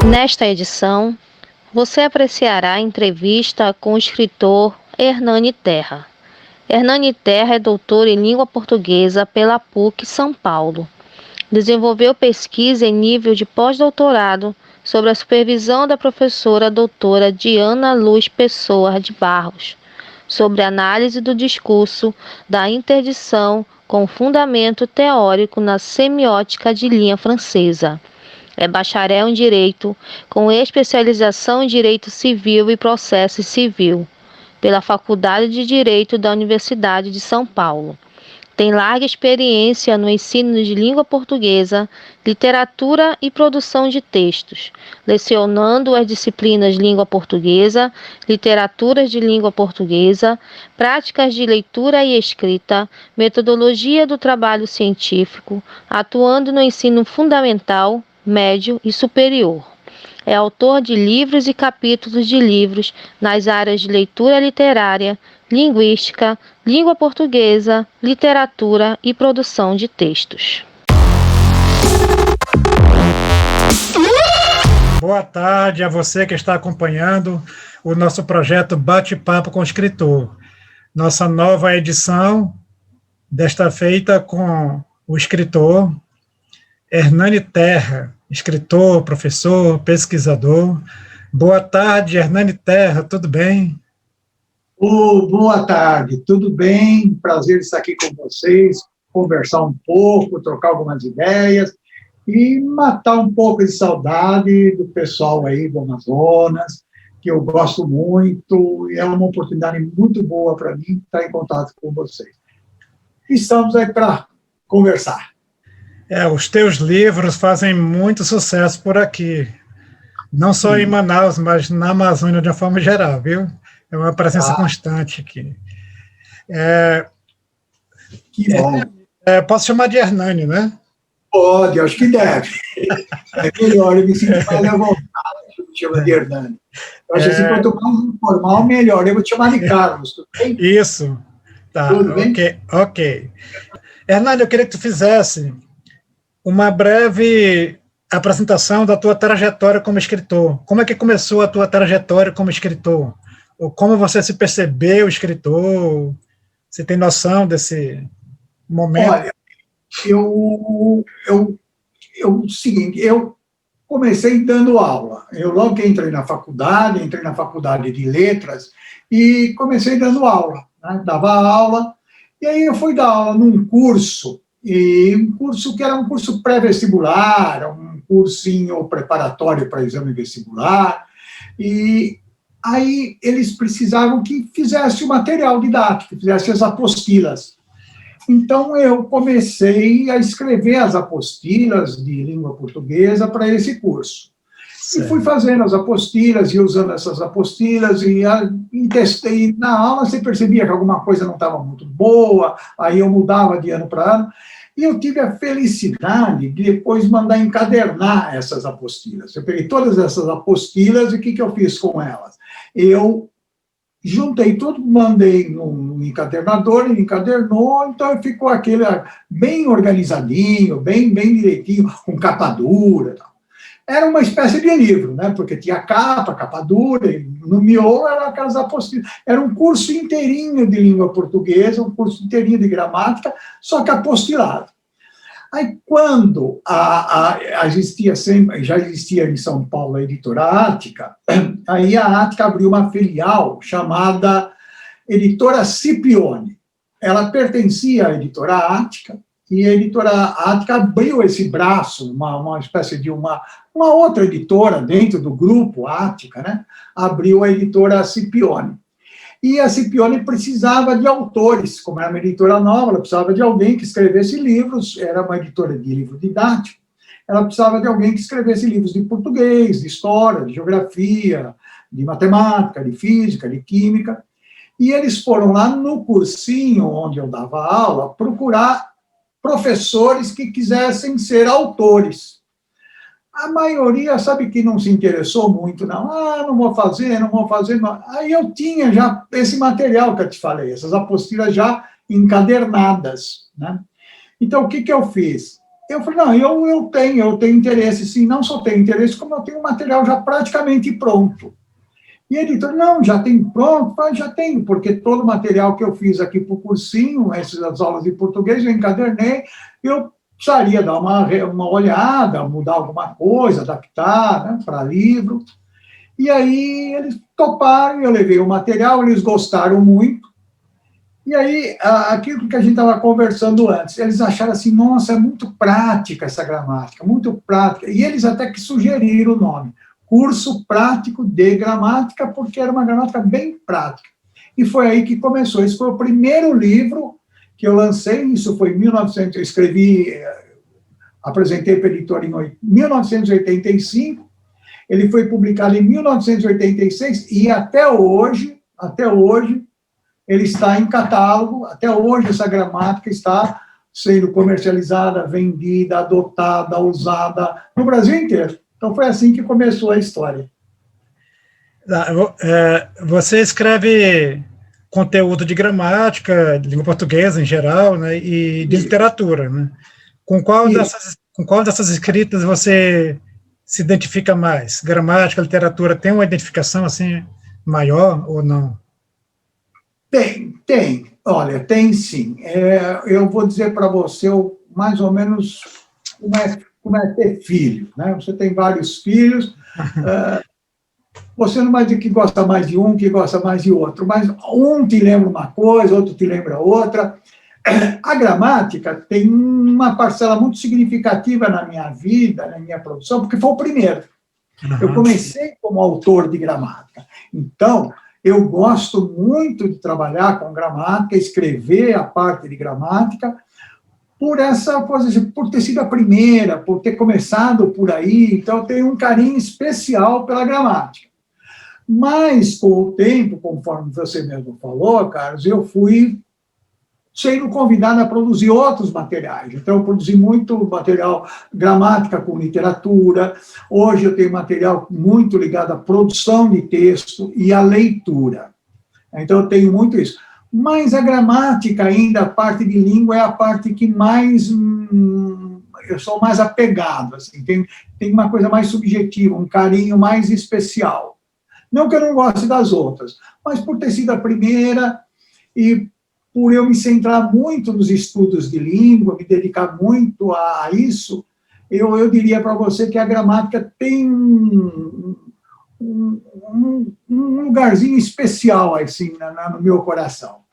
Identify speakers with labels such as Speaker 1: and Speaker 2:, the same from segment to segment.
Speaker 1: Nesta edição, você apreciará a entrevista com o escritor Hernani Terra. Hernani Terra é doutor em língua portuguesa pela PUC São Paulo. Desenvolveu pesquisa em nível de pós-doutorado sob a supervisão da professora doutora Diana Luz Pessoa de Barros, sobre análise do discurso da interdição com fundamento teórico na semiótica de linha francesa. É bacharel em Direito, com especialização em Direito Civil e Processo Civil, pela Faculdade de Direito da Universidade de São Paulo. Tem larga experiência no ensino de língua portuguesa, literatura e produção de textos, lecionando as disciplinas Língua Portuguesa, Literaturas de Língua Portuguesa, Práticas de Leitura e Escrita, Metodologia do Trabalho Científico, atuando no ensino fundamental, médio e superior. É autor de livros e capítulos de livros nas áreas de leitura literária, linguística, língua portuguesa, literatura e produção de textos.
Speaker 2: Boa tarde a você que está acompanhando o nosso projeto Bate-Papo com o Escritor. Nossa nova edição, desta feita com o escritor Hernani Terra, escritor, professor, pesquisador. Boa tarde, Hernani Terra, tudo bem?
Speaker 3: Boa tarde, tudo bem? Prazer estar aqui com vocês, conversar um pouco, trocar algumas ideias e matar um pouco de saudade do pessoal aí do Amazonas, que eu gosto muito, e é uma oportunidade muito boa para mim estar em contato com vocês. Estamos aí para conversar.
Speaker 2: Os teus livros fazem muito sucesso por aqui, não só em Manaus, mas na Amazônia de uma forma geral, viu? É uma presença constante aqui.
Speaker 3: Que bom.
Speaker 2: Posso chamar de Hernani, né?
Speaker 3: Pode, acho que deve. É melhor, eu me sinto mais à vontade, me chama de Hernani. Eu acho assim, quanto mais informal, melhor. Eu vou te chamar de Carlos, tudo bem?
Speaker 2: Isso. Tá,
Speaker 3: tudo bem?
Speaker 2: Ok. Hernani, eu queria que tu fizesse uma breve apresentação da tua trajetória como escritor. Como é que começou a tua trajetória como escritor? Ou como você se percebeu escritor? Você tem noção desse momento?
Speaker 3: Olha, seguinte, eu comecei dando aula. Eu logo que entrei na faculdade de letras e comecei dando aula, né? Dava aula, e aí eu fui dar aula num curso, e um curso que era um curso pré-vestibular, um cursinho preparatório para exame vestibular, e aí eles precisavam que fizesse o material didático, que fizesse as apostilas. Então, eu comecei a escrever as apostilas de língua portuguesa para esse curso. Certo. E fui fazendo as apostilas e usando essas apostilas e testei. Na aula, você percebia que alguma coisa não estava muito boa, aí eu mudava de ano para ano. E eu tive a felicidade de depois mandar encadernar essas apostilas. Eu peguei todas essas apostilas e o que eu fiz com elas? Eu juntei tudo, mandei no encadernador, ele encadernou, então ficou aquele bem organizadinho, bem direitinho, com capa dura e tal. Era uma espécie de livro, né? Porque tinha capa dura, e no miolo eram aquelas apostilas. Era um curso inteirinho de língua portuguesa, um curso inteirinho de gramática, só que apostilado. Aí, quando já existia em São Paulo a editora Ática, aí a Ática abriu uma filial chamada Editora Scipione. Ela pertencia à editora Ática, e a editora Ática abriu esse braço, uma espécie de uma outra editora dentro do grupo Ática, né? Abriu a editora Scipione. E a Scipione precisava de autores, como era uma editora nova, ela precisava de alguém que escrevesse livros, era uma editora de livro didático, ela precisava de alguém que escrevesse livros de português, de história, de geografia, de matemática, de física, de química, e eles foram lá no cursinho onde eu dava aula procurar professores que quisessem ser autores. A maioria, sabe, que não se interessou muito, não. Não vou fazer. Não. Aí eu tinha já esse material que eu te falei, essas apostilas já encadernadas, né? Então, o que eu fiz? Eu falei, não, eu tenho interesse, sim, não só tenho interesse, como eu tenho um material já praticamente pronto. E ele editor, não, já tem pronto? Falei, já tenho, porque todo o material que eu fiz aqui para o cursinho, essas aulas de português, eu encadernei, eu precisaria dar uma olhada, mudar alguma coisa, adaptar, né, para livro. E aí eles toparam, eu levei o material, eles gostaram muito. E aí, aquilo que a gente estava conversando antes, eles acharam assim, nossa, é muito prática essa gramática, muito prática. E eles até que sugeriram o nome, Curso Prático de Gramática, porque era uma gramática bem prática. E foi aí que começou. Esse foi o primeiro livro que eu lancei, isso foi em 1900, eu escrevi, apresentei para o editor em 1985, ele foi publicado em 1986, e até hoje, ele está em catálogo, até hoje essa gramática está sendo comercializada, vendida, adotada, usada no Brasil inteiro. Então foi assim que começou a história.
Speaker 2: Você escreve conteúdo de gramática, de língua portuguesa em geral, né, e de literatura, né? Com qual dessas escritas você se identifica mais? Gramática, literatura, tem uma identificação assim maior ou não?
Speaker 3: Tem. Olha, tem sim. Eu vou dizer para você mais ou menos como é ter filho, né? Você tem vários filhos, você não vai dizer que gosta mais de um, que gosta mais de outro, mas um te lembra uma coisa, outro te lembra outra. A gramática tem uma parcela muito significativa na minha vida, na minha produção, porque foi o primeiro. Eu comecei como autor de gramática. Então, eu gosto muito de trabalhar com gramática, escrever a parte de gramática, por ter sido a primeira, por ter começado por aí. Então, eu tenho um carinho especial pela gramática. Mas, com o tempo, conforme você mesmo falou, Carlos, eu fui sendo convidado a produzir outros materiais. Então, eu produzi muito material gramática com literatura. Hoje eu tenho material muito ligado à produção de texto e à leitura. Então, eu tenho muito isso. Mas a gramática ainda, a parte de língua, é a parte que mais... eu sou mais apegado, assim, tem uma coisa mais subjetiva, um carinho mais especial. Não que eu não goste das outras, mas por ter sido a primeira e por eu me centrar muito nos estudos de língua, me dedicar muito a isso, eu diria para você que a gramática tem um lugarzinho especial assim, no meu coração.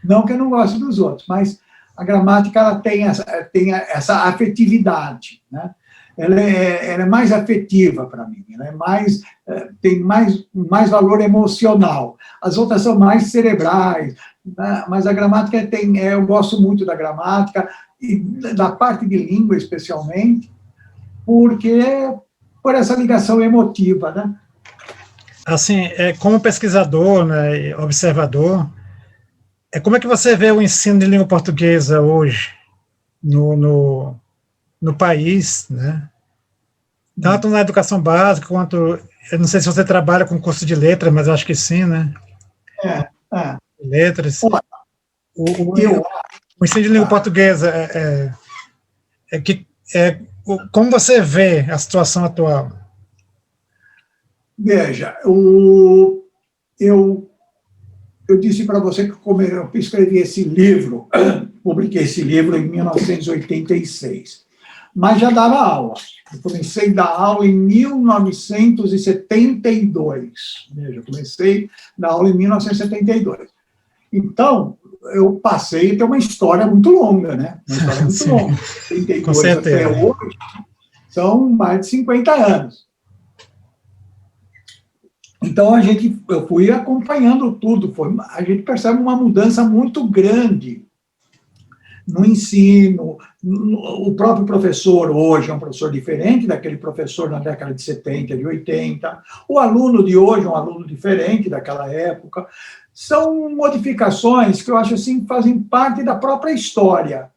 Speaker 3: Não que eu não goste dos outros, mas a gramática ela tem essa afetividade, né? Ela é mais afetiva para mim, ela tem mais valor emocional. As outras são mais cerebrais, né? Mas a gramática eu gosto muito da gramática, e da parte de língua especialmente, por essa ligação emotiva, né?
Speaker 2: Assim, como pesquisador, né, observador, como é que você vê o ensino de língua portuguesa hoje no país, né? Tanto na educação básica quanto, eu não sei se você trabalha com curso de letras, mas acho que sim, né? Letras. O ensino de língua portuguesa como você vê a situação atual?
Speaker 3: Veja, eu disse para você que como eu escrevi esse livro, publiquei esse livro em 1986, mas já dava aula. Eu comecei a dar aula em 1972. Veja, eu comecei a dar aula em 1972. Então, eu passei a ter uma história muito longa, né? Uma história muito
Speaker 2: Sim,
Speaker 3: longa. 72
Speaker 2: com certeza.
Speaker 3: até hoje, são mais de 50 anos. Então, eu fui acompanhando tudo. A gente percebe uma mudança muito grande no ensino. O próprio professor hoje é um professor diferente daquele professor na década de 70, de 80. O aluno de hoje é um aluno diferente daquela época. São modificações que eu acho assim fazem parte da própria história.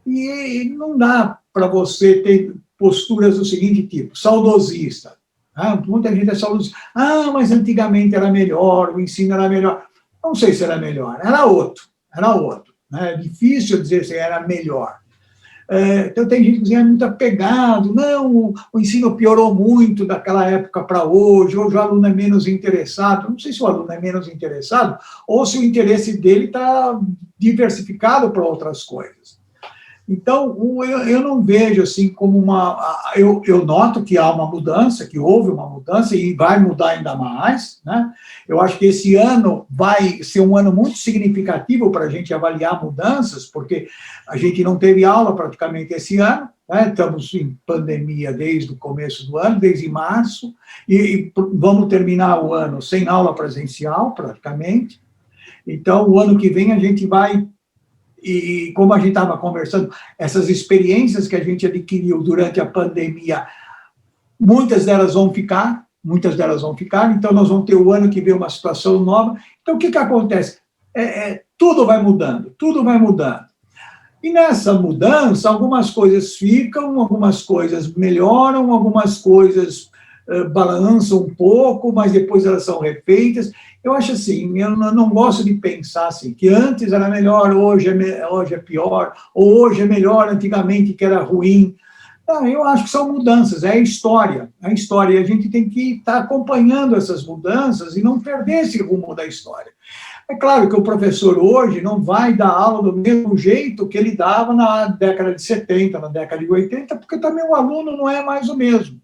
Speaker 3: E não dá para você ter posturas do seguinte tipo, saudosista. Muita gente é saudosista. Mas antigamente era melhor, o ensino era melhor. Não sei se era melhor, era outro. É difícil dizer se era melhor. Então, tem gente que diz, é muito apegado, não, o ensino piorou muito daquela época para hoje o aluno é menos interessado. Não sei se o aluno é menos interessado ou se o interesse dele está diversificado para outras coisas. Então, eu não vejo assim como eu noto que há uma mudança, que houve uma mudança e vai mudar ainda mais, né? Eu acho que esse ano vai ser um ano muito significativo para a gente avaliar mudanças, porque a gente não teve aula praticamente esse ano, né? Estamos em pandemia desde o começo do ano, desde março, e vamos terminar o ano sem aula presencial, praticamente. Então, o ano que vem a gente vai. E como a gente estava conversando, essas experiências que a gente adquiriu durante a pandemia, muitas delas vão ficar, então nós vamos ter o ano que vem uma situação nova. Então, o que acontece? Tudo vai mudando. E nessa mudança, algumas coisas ficam, algumas coisas melhoram, algumas coisas balançam um pouco, mas depois elas são refeitas. Eu acho assim, eu não gosto de pensar assim, que antes era melhor, hoje é pior, ou hoje é melhor, antigamente que era ruim. Não, eu acho que são mudanças, é a história, e a gente tem que estar acompanhando essas mudanças e não perder esse rumo da história. É claro que o professor hoje não vai dar aula do mesmo jeito que ele dava na década de 70, na década de 80, porque também o aluno não é mais o mesmo.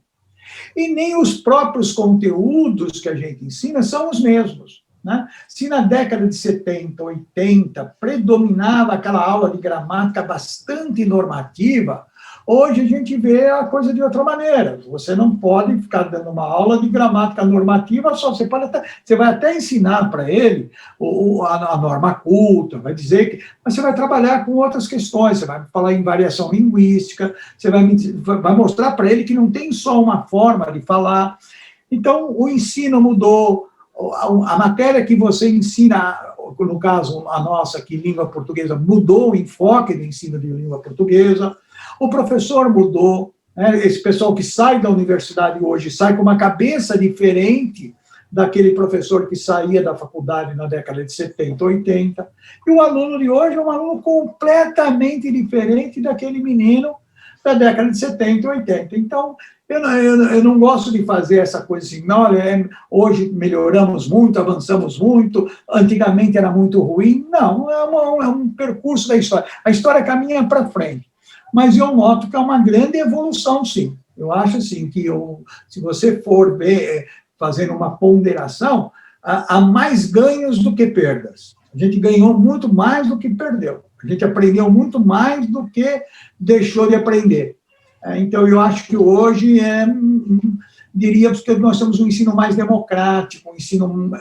Speaker 3: E nem os próprios conteúdos que a gente ensina são os mesmos, né? Se na década de 70, 80, predominava aquela aula de gramática bastante normativa, hoje a gente vê a coisa de outra maneira. Você não pode ficar dando uma aula de gramática normativa só, você vai até ensinar para ele a norma culta, vai dizer que, mas você vai trabalhar com outras questões, você vai falar em variação linguística, você vai mostrar para ele que não tem só uma forma de falar. Então, o ensino mudou, a matéria que você ensina, no caso, a nossa aqui, língua portuguesa, mudou o enfoque do ensino de língua portuguesa. O professor mudou, né? Esse pessoal que sai da universidade hoje sai com uma cabeça diferente daquele professor que saía da faculdade na década de 70, 80. E o aluno de hoje é um aluno completamente diferente daquele menino da década de 70, 80. Então, eu não gosto de fazer essa coisa assim, não, hoje melhoramos muito, avançamos muito, antigamente era muito ruim. Não, é um percurso da história. A história caminha para frente. Mas eu noto que é uma grande evolução, sim. Eu acho, assim, que se você for ver, fazendo uma ponderação, há mais ganhos do que perdas. A gente ganhou muito mais do que perdeu. A gente aprendeu muito mais do que deixou de aprender. Então, eu acho que hoje diríamos que nós temos um ensino mais democrático, um ensino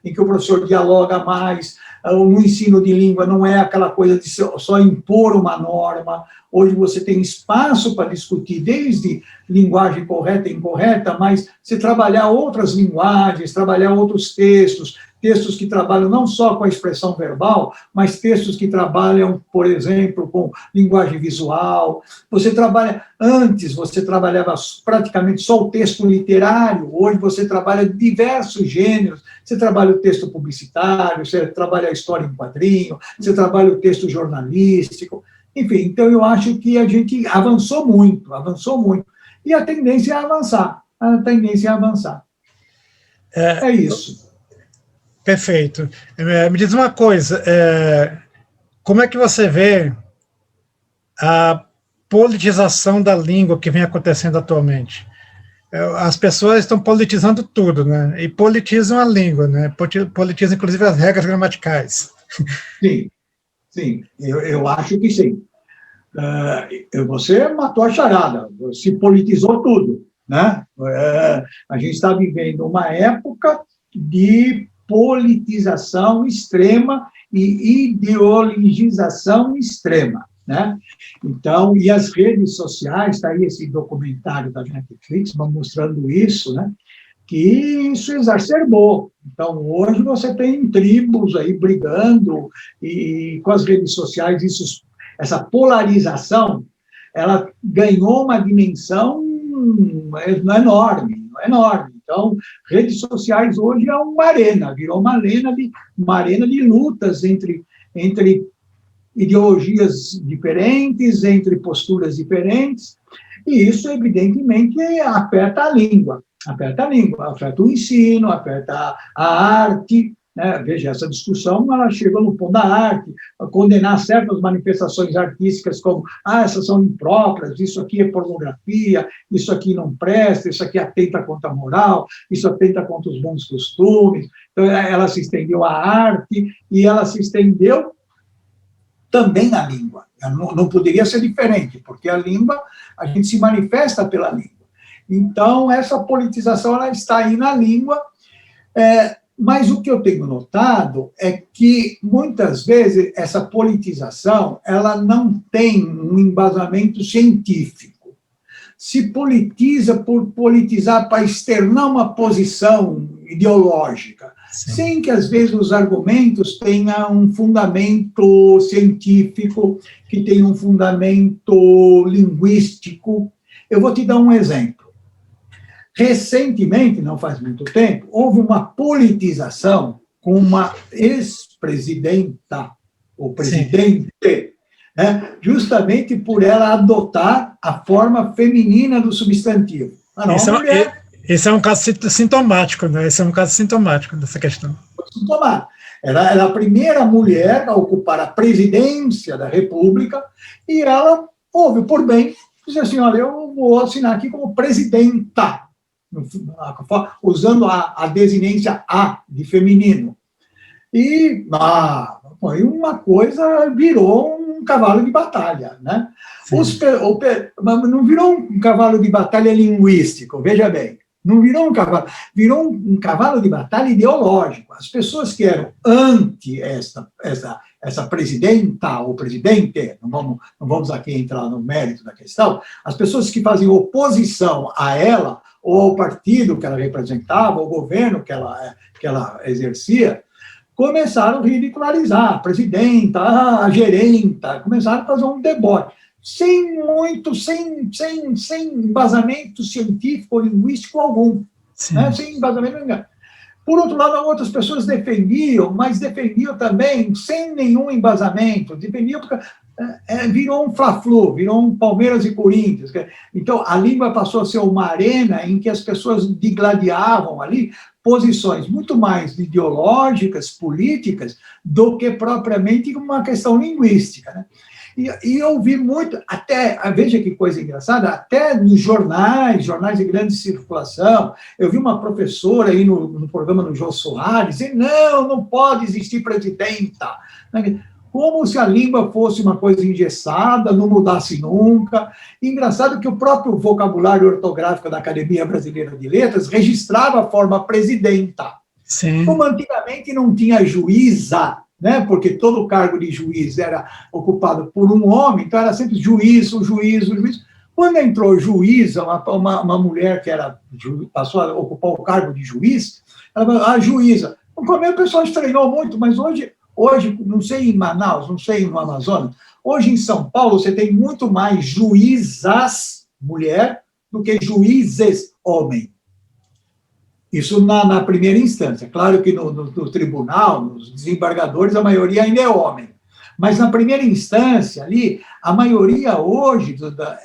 Speaker 3: em que o professor dialoga mais, o ensino de língua não é aquela coisa de só impor uma norma. Hoje você tem espaço para discutir, desde linguagem correta e incorreta, mas se trabalhar outras linguagens, trabalhar outros textos que trabalham não só com a expressão verbal, mas textos que trabalham, por exemplo, com linguagem visual. Antes você trabalhava praticamente só o texto literário, hoje você trabalha diversos gêneros, você trabalha o texto publicitário, você trabalha a história em quadrinho, você trabalha o texto jornalístico, enfim, então eu acho que a gente avançou muito, e a tendência é avançar, É isso.
Speaker 2: Perfeito. Me diz uma coisa, como é que você vê a politização da língua que vem acontecendo atualmente? As pessoas estão politizando tudo, né? E politizam a língua, né? Politizam, inclusive, as regras gramaticais.
Speaker 3: Sim, eu acho que sim. Você matou a charada, se politizou tudo, né? A gente está vivendo uma época de politização extrema e ideologização extrema, né? Então, e as redes sociais, está aí esse documentário da Netflix mostrando isso, né? Que isso exacerbou. Então, hoje você tem tribos aí brigando, e com as redes sociais, essa polarização, ela ganhou uma dimensão enorme. Então, redes sociais hoje é uma arena, virou uma arena de lutas entre ideologias diferentes, entre posturas diferentes, e isso, evidentemente, afeta o ensino, afeta a arte, né? Veja, essa discussão, ela chega no ponto da arte, a condenar certas manifestações artísticas como, essas são impróprias, isso aqui é pornografia, isso aqui não presta, isso aqui atenta contra a moral, isso atenta contra os bons costumes. Então, ela se estendeu à arte e ela se estendeu também à língua. Não poderia ser diferente, porque a língua, a gente se manifesta pela língua. Então, essa politização, ela está aí na língua, mas o que eu tenho notado é que, muitas vezes, essa politização, ela não tem um embasamento científico. Se politiza por politizar para externar uma posição ideológica, sim, sem que, às vezes, os argumentos tenham um fundamento científico, que tenham um fundamento linguístico. Eu vou te dar um exemplo. Recentemente, não faz muito tempo, houve uma politização com uma ex-presidenta, ou presidente, né, justamente por ela adotar a forma feminina do substantivo.
Speaker 2: Esse é um caso sintomático, né? Esse é um caso sintomático dessa questão.
Speaker 3: Ela era a primeira mulher a ocupar a presidência da República e ela, houve por bem, disse assim, olha, eu vou assinar aqui como presidenta, usando a desinência A de feminino. E foi uma coisa, virou um cavalo de batalha, né? Não virou um cavalo de batalha linguístico, veja bem, não virou um cavalo, virou um cavalo de batalha ideológico. As pessoas que eram anti essa presidenta ou presidente, não vamos aqui entrar no mérito da questão, as pessoas que fazem oposição a ela, ou ao partido que ela representava, ao governo que ela exercia, começaram a ridicularizar a presidenta, a gerenta, começaram a fazer um deboche, sem embasamento científico ou linguístico algum, né? Sem embasamento nenhum. Por outro lado, outras pessoas defendiam, mas defendiam também sem nenhum embasamento, defendiam porque virou um Fla-Flu, virou um Palmeiras e Corinthians. Então, a língua passou a ser uma arena em que as pessoas digladiavam ali posições muito mais ideológicas, políticas, do que propriamente uma questão linguística, né? E eu vi muito, até, veja que coisa engraçada, até nos jornais de grande circulação, eu vi uma professora aí no programa do Jô Soares, dizendo, não pode existir presidenta, como se a língua fosse uma coisa engessada, não mudasse nunca. E engraçado que o próprio vocabulário ortográfico da Academia Brasileira de Letras registrava a forma presidenta. Sim. Como antigamente não tinha juíza, né, porque todo o cargo de juiz era ocupado por um homem, então era sempre juiz. Quando entrou juíza, uma mulher que passou a ocupar o cargo de juiz, ela falou, a juíza. No começo o pessoal estranhou muito, mas hoje, não sei em Manaus, não sei no Amazonas, hoje em São Paulo você tem muito mais juízas mulher do que juízes homem. Isso na primeira instância. Claro que no tribunal, nos desembargadores, a maioria ainda é homem. Mas na primeira instância ali, a maioria hoje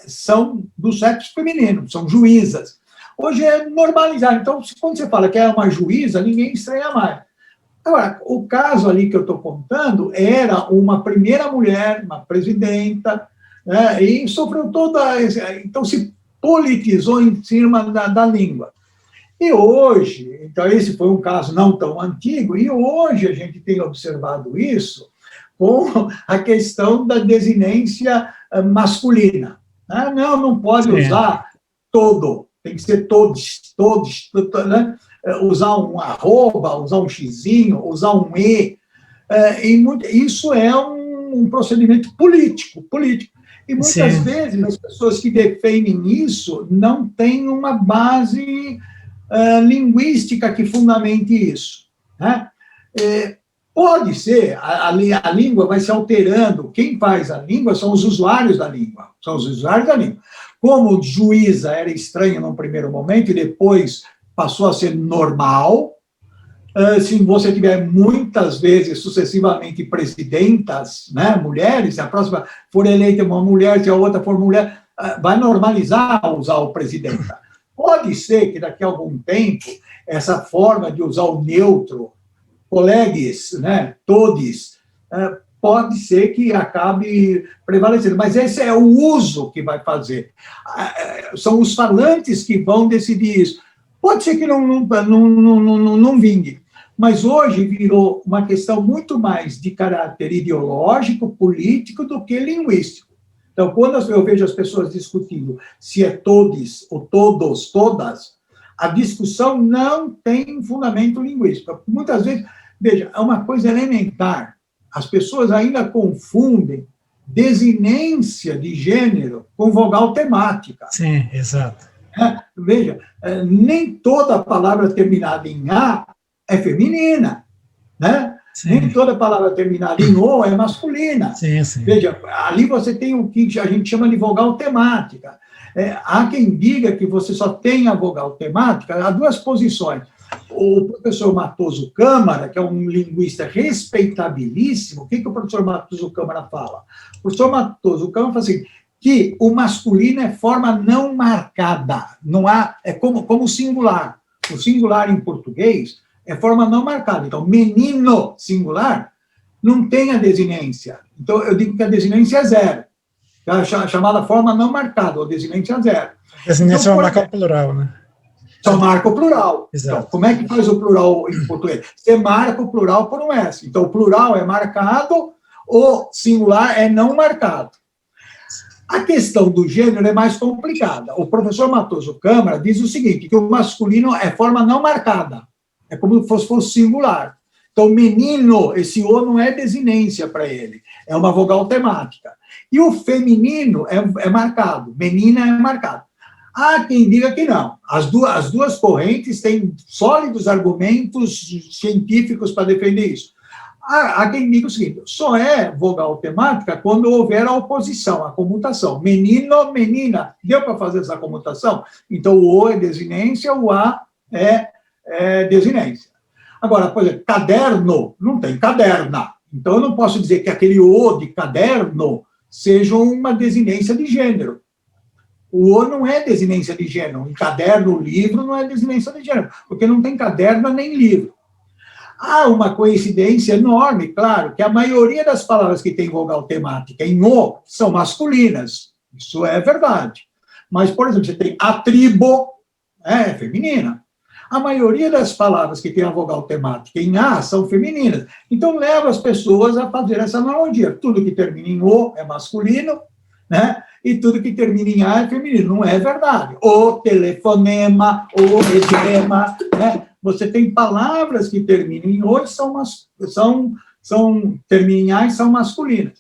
Speaker 3: são do sexo feminino, são juízas. Hoje é normalizado. Então, quando você fala que é uma juíza, ninguém estranha mais. Agora, o caso ali que eu estou contando era uma primeira mulher, uma presidenta, né, e sofreu então se politizou em cima da língua. E hoje, então esse foi um caso não tão antigo, e hoje a gente tem observado isso com a questão da desinência masculina. Não pode usar todo, tem que ser todos, né? Usar um arroba, usar um xizinho, usar um e. Isso é um procedimento político. E muitas vezes as pessoas que defendem isso não têm uma base linguística que fundamente isso, né? Pode ser, a língua vai se alterando, quem faz a língua são os usuários da língua, Como juíza era estranho num primeiro momento e depois passou a ser normal, Se você tiver muitas vezes, sucessivamente, presidentas, né, mulheres, se a próxima for eleita uma mulher, se a outra for mulher, vai normalizar usar o presidenta. Pode ser que daqui a algum tempo, essa forma de usar o neutro, colegues, né, todes, pode ser que acabe prevalecendo, mas esse é o uso que vai fazer. São os falantes que vão decidir isso. Pode ser que não vingue, mas hoje virou uma questão muito mais de caráter ideológico, político, do que linguístico. Então, quando eu vejo as pessoas discutindo se é todes ou todos, todas, a discussão não tem fundamento linguístico. Muitas vezes, veja, é uma coisa elementar. As pessoas ainda confundem desinência de gênero com vogal temática.
Speaker 2: Sim, exato.
Speaker 3: Veja, nem toda palavra terminada em A é feminina, né? Nem toda palavra terminada em O é masculina.
Speaker 2: Sim, sim.
Speaker 3: Veja, ali você tem o que a gente chama de vogal temática. Há quem diga que você só tem a vogal temática, há duas posições. O professor Matoso Câmara, que é um linguista respeitabilíssimo, o que o professor Matoso Câmara fala? O professor Matoso Câmara fala assim, que o masculino é forma não marcada, não há, é como singular. O singular em português é forma não marcada. Então, menino singular não tem a desinência. Então, eu digo que a desinência é zero. É chamada forma não marcada, ou desinência é zero.
Speaker 2: A desinência então, marca o plural, né?
Speaker 3: Só marca o plural.
Speaker 2: Exato.
Speaker 3: Então, como é que faz o plural em português? Você marca o plural por um S. Então, o plural é marcado, o singular é não marcado. A questão do gênero é mais complicada. O professor Matoso Câmara diz o seguinte, que o masculino é forma não marcada. É como se fosse singular. Então, menino, esse O não é desinência para ele. É uma vogal temática. E o feminino é marcado. Menina é marcado. Há quem diga que não. As duas correntes têm sólidos argumentos científicos para defender isso. Há quem diga o seguinte, só é vogal temática quando houver a oposição, a comutação. Menino, menina, deu para fazer essa comutação? Então, o O é desinência, o A é desinência. Agora, por exemplo, caderno, não tem caderna. Então, eu não posso dizer que aquele O de caderno seja uma desinência de gênero. O O não é desinência de gênero. Em caderno, livro, não é desinência de gênero, porque não tem caderno nem livro. Há uma coincidência enorme, claro, que a maioria das palavras que tem vogal temática em O são masculinas. Isso é verdade. Mas, por exemplo, você tem a tribo, é feminina. A maioria das palavras que tem a vogal temática em A são femininas. Então, leva as pessoas a fazer essa analogia. Tudo que termina em O é masculino, né? E tudo que termina em A é feminino. Não é verdade. O telefonema, o edema, né? Você tem palavras que terminam em O e terminam em A e são masculinas.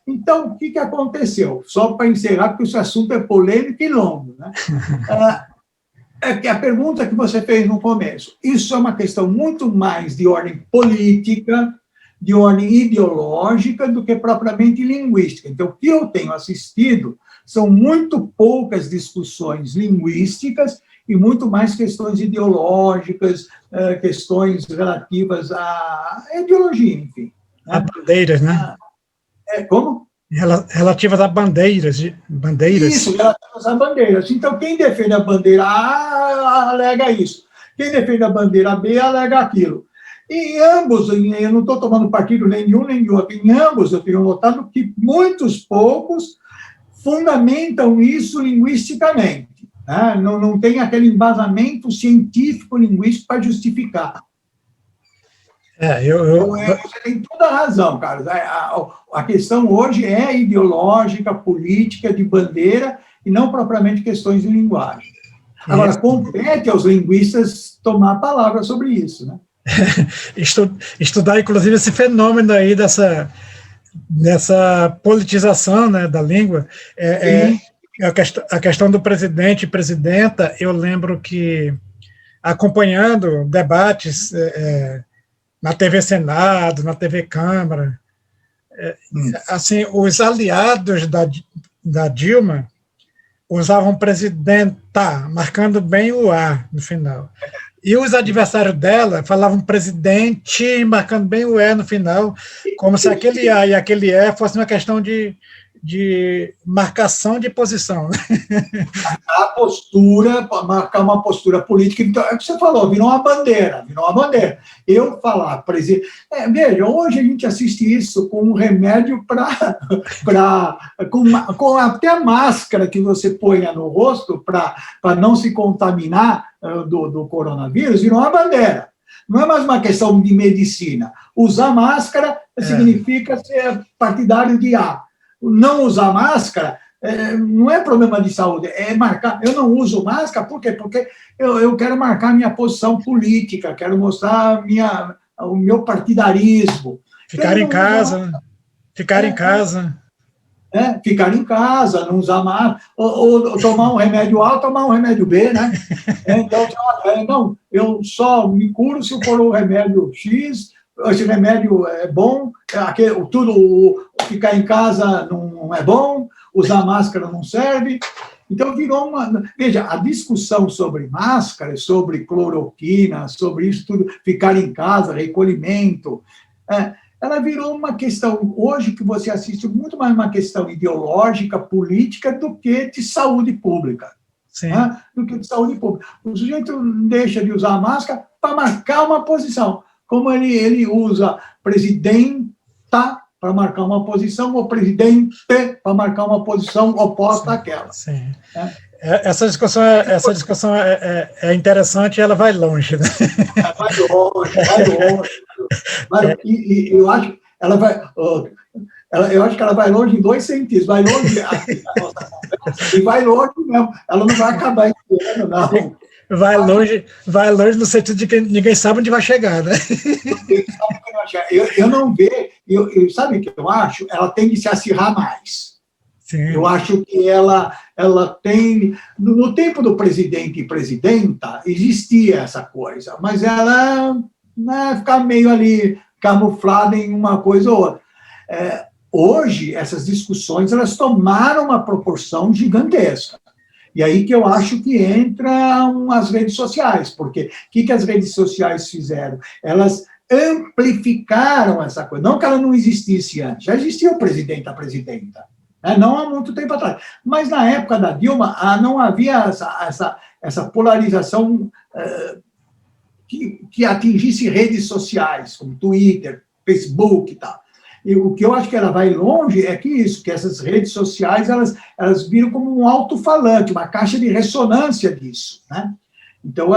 Speaker 3: Então, o que aconteceu? Só para encerrar, porque esse assunto é polêmico e longo, né? A pergunta que você fez no começo, isso é uma questão muito mais de ordem política, de ordem ideológica, do que propriamente linguística. Então, o que eu tenho assistido são muito poucas discussões linguísticas e muito mais questões ideológicas, questões relativas à ideologia, enfim.
Speaker 2: A bandeiras, né?
Speaker 3: Como?
Speaker 2: Relativas a bandeiras.
Speaker 3: Isso, relativas a bandeiras. Então, quem defende a bandeira A alega isso. Quem defende a bandeira B alega aquilo. E em ambos, eu não estou tomando partido nem de um nem de outro, em ambos eu tenho notado que muitos poucos fundamentam isso linguisticamente. Né? Não tem aquele embasamento científico-linguístico para justificar. Você tem toda a razão, Carlos. A questão hoje é ideológica, política, de bandeira, e não propriamente questões de linguagem. Agora, compete aos linguistas tomar a palavra sobre isso, né?
Speaker 2: Estudar, inclusive, esse fenômeno aí dessa politização, né, da língua. A questão do presidente e presidenta, eu lembro que, acompanhando debates na TV Senado, na TV Câmara, assim, os aliados da Dilma usavam presidenta, marcando bem o A no final. E os adversários dela falavam presidente, marcando bem o E no final, como se aquele A e aquele E fosse uma questão de marcação de posição.
Speaker 3: A postura, marcar uma postura política, então, é o que você falou, virou uma bandeira, virou uma bandeira. Eu falar, presidente. Veja, hoje a gente assiste isso com um remédio com até a máscara que você põe no rosto para não se contaminar do coronavírus, virou uma bandeira. Não é mais uma questão de medicina. Usar máscara significa ser partidário de A. Não usar máscara não é problema de saúde, é marcar. Eu não uso máscara, por quê? Porque eu quero marcar minha posição política, quero mostrar o meu partidarismo.
Speaker 2: Ficar em casa, ficar em casa.
Speaker 3: Ficar em casa, não usar máscara, ou tomar um remédio A, ou tomar um remédio B, né? Então, não, eu só me curo se for o remédio X, esse remédio é bom, ficar em casa não é bom, usar máscara não serve. Então, virou uma... Veja, a discussão sobre máscara, sobre cloroquina, sobre isso tudo, ficar em casa, recolhimento, ela virou uma questão, hoje, que você assiste, muito mais uma questão ideológica, política, do que de saúde pública.
Speaker 2: Sim.
Speaker 3: Né? Do que de saúde pública. O sujeito deixa de usar máscara para marcar uma posição. Como ele usa presidenta para marcar uma posição, ou presidente para marcar uma posição oposta àquela.
Speaker 2: Sim. Essa discussão é interessante e ela vai longe. Né?
Speaker 3: Vai longe. E eu acho que ela vai... Eu acho que ela vai longe em dois sentidos. Vai longe a nossa conversa, e vai longe mesmo. Ela não vai acabar esse ano, não.
Speaker 2: Vai longe no sentido de que ninguém sabe onde vai chegar, né?
Speaker 3: Eu não vejo, sabe o que eu acho? Ela tem que se acirrar mais.
Speaker 2: Sim.
Speaker 3: Eu acho que ela tem... No tempo do presidente e presidenta, existia essa coisa, mas ela ficar meio ali camuflada em uma coisa ou outra. Hoje, essas discussões, elas tomaram uma proporção gigantesca. E aí que eu acho que entram as redes sociais, porque o que as redes sociais fizeram? Elas amplificaram essa coisa. Não que ela não existisse antes, já existia o presidente e a presidenta, né? Não há muito tempo atrás. Mas na época da Dilma, não havia essa polarização que atingisse redes sociais, como Twitter, Facebook e tal. E o que eu acho que ela vai longe é que essas redes sociais, elas viram como um alto-falante, uma caixa de ressonância disso, né? Então,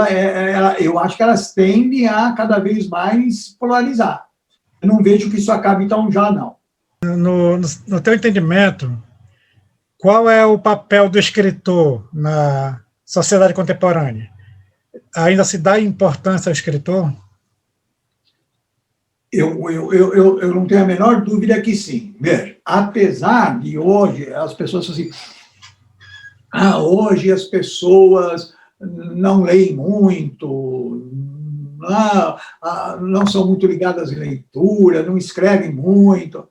Speaker 3: eu acho que elas tendem a cada vez mais polarizar. Eu não vejo que isso acabe então já, não.
Speaker 2: No teu entendimento, qual é o papel do escritor na sociedade contemporânea? Ainda se dá importância ao escritor?
Speaker 3: Eu não tenho a menor dúvida que sim. Veja, apesar de hoje as pessoas assim, hoje as pessoas não leem muito, não são muito ligadas em leitura, não escrevem muito.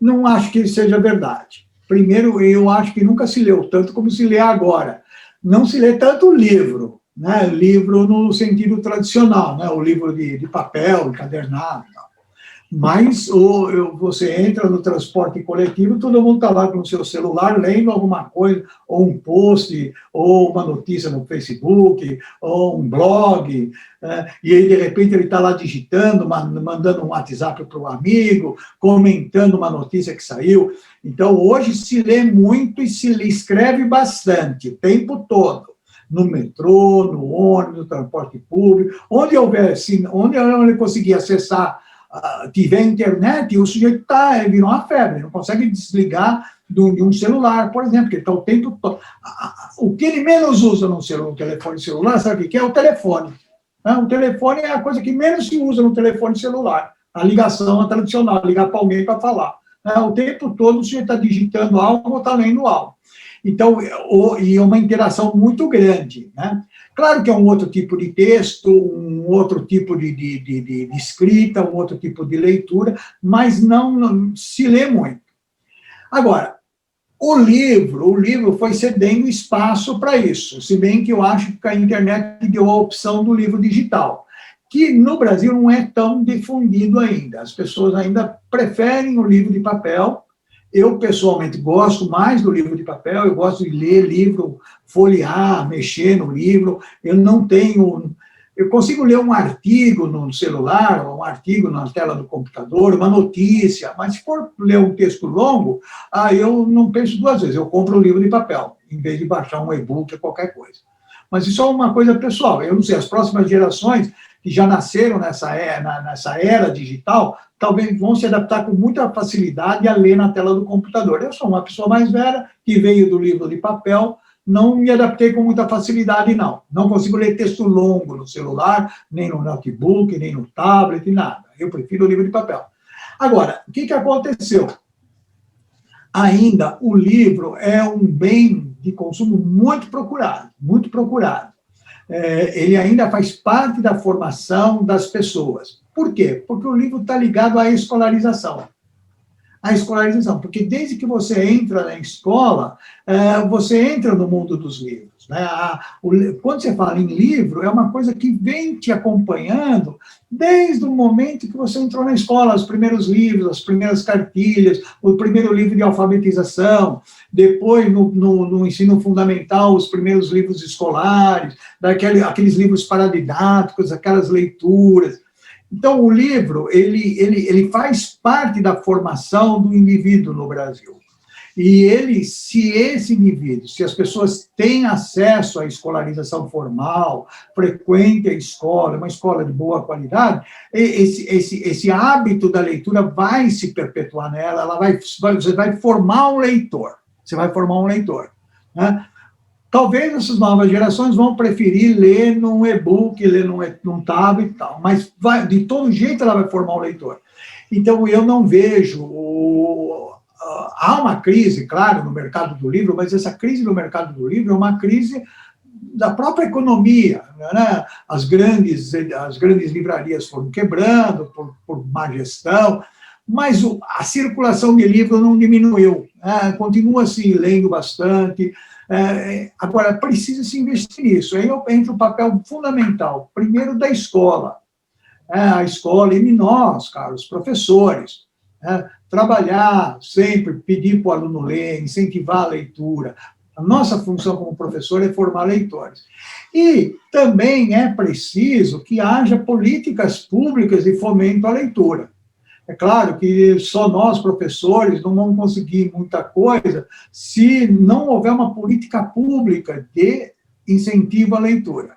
Speaker 3: Não acho que isso seja verdade. Primeiro, eu acho que nunca se leu tanto como se lê agora. Não se lê tanto livro, né? Livro no sentido tradicional, né? O livro de papel, encadernado. Mas você entra no transporte coletivo, todo mundo está lá com o seu celular, lendo alguma coisa, ou um post, ou uma notícia no Facebook, ou um blog, e aí, de repente, ele está lá digitando, mandando um WhatsApp para o amigo, comentando uma notícia que saiu. Então, hoje se lê muito e se escreve bastante, o tempo todo. No metrô, no ônibus, no transporte público, onde ele conseguir acessar, tiver internet, o sujeito virou uma febre, não consegue desligar de um celular, por exemplo, que ele está o tempo todo. O que ele menos usa no telefone celular, sabe o que é? O telefone. O telefone é a coisa que menos se usa no telefone celular. A ligação tradicional, ligar para alguém para falar. O tempo todo o sujeito está digitando algo ou está lendo algo. Então, e é uma interação muito grande, né? Claro que é um outro tipo de texto, um outro tipo de escrita, um outro tipo de leitura, mas não se lê muito. Agora, O livro foi cedendo espaço para isso, se bem que eu acho que a internet deu a opção do livro digital, que no Brasil não é tão difundido ainda. As pessoas ainda preferem o livro de papel. Eu, pessoalmente, gosto mais do livro de papel, eu gosto de ler livro, folhear, mexer no livro. Eu consigo ler um artigo no celular, um artigo na tela do computador, uma notícia, mas se for ler um texto longo, eu não penso duas vezes, eu compro o livro de papel, em vez de baixar um e-book ou qualquer coisa. Mas isso é uma coisa pessoal, eu não sei, as próximas gerações que já nasceram nessa era digital, talvez vão se adaptar com muita facilidade a ler na tela do computador. Eu sou uma pessoa mais velha, que veio do livro de papel, não me adaptei com muita facilidade, não. Não consigo ler texto longo no celular, nem no notebook, nem no tablet, nada. Eu prefiro o livro de papel. Agora, o que aconteceu? Ainda o livro é um bem de consumo muito procurado, muito procurado. Ele ainda faz parte da formação das pessoas. Por quê? Porque o livro está ligado à escolarização. A escolarização, porque desde que você entra na escola, você entra no mundo dos livros. Né? Quando você fala em livro, é uma coisa que vem te acompanhando desde o momento que você entrou na escola, os primeiros livros, as primeiras cartilhas, o primeiro livro de alfabetização, depois no ensino fundamental, os primeiros livros escolares, aqueles livros paradidáticos, aquelas leituras. Então, o livro, ele faz parte da formação do indivíduo no Brasil. E se as pessoas têm acesso à escolarização formal, frequente a escola, uma escola de boa qualidade, esse hábito da leitura vai se perpetuar nela, você vai formar um leitor. Você vai formar um leitor. Né? Talvez essas novas gerações vão preferir ler num e-book, ler num tablet e tal, mas de todo jeito ela vai formar um leitor. Então, eu não vejo... Há uma crise, claro, no mercado do livro, mas essa crise no mercado do livro é uma crise da própria economia. Né? As grandes livrarias foram quebrando por má gestão, mas a circulação de livro não diminuiu. Né? Continua se lendo bastante. Agora, precisa se investir nisso. Aí entra o papel fundamental, primeiro da escola. A escola e nós, caros professores, trabalhar sempre, pedir para o aluno ler, incentivar a leitura. A nossa função como professor é formar leitores. E também é preciso que haja políticas públicas de fomento à leitura. É claro que só nós, professores, não vamos conseguir muita coisa se não houver uma política pública de incentivo à leitura.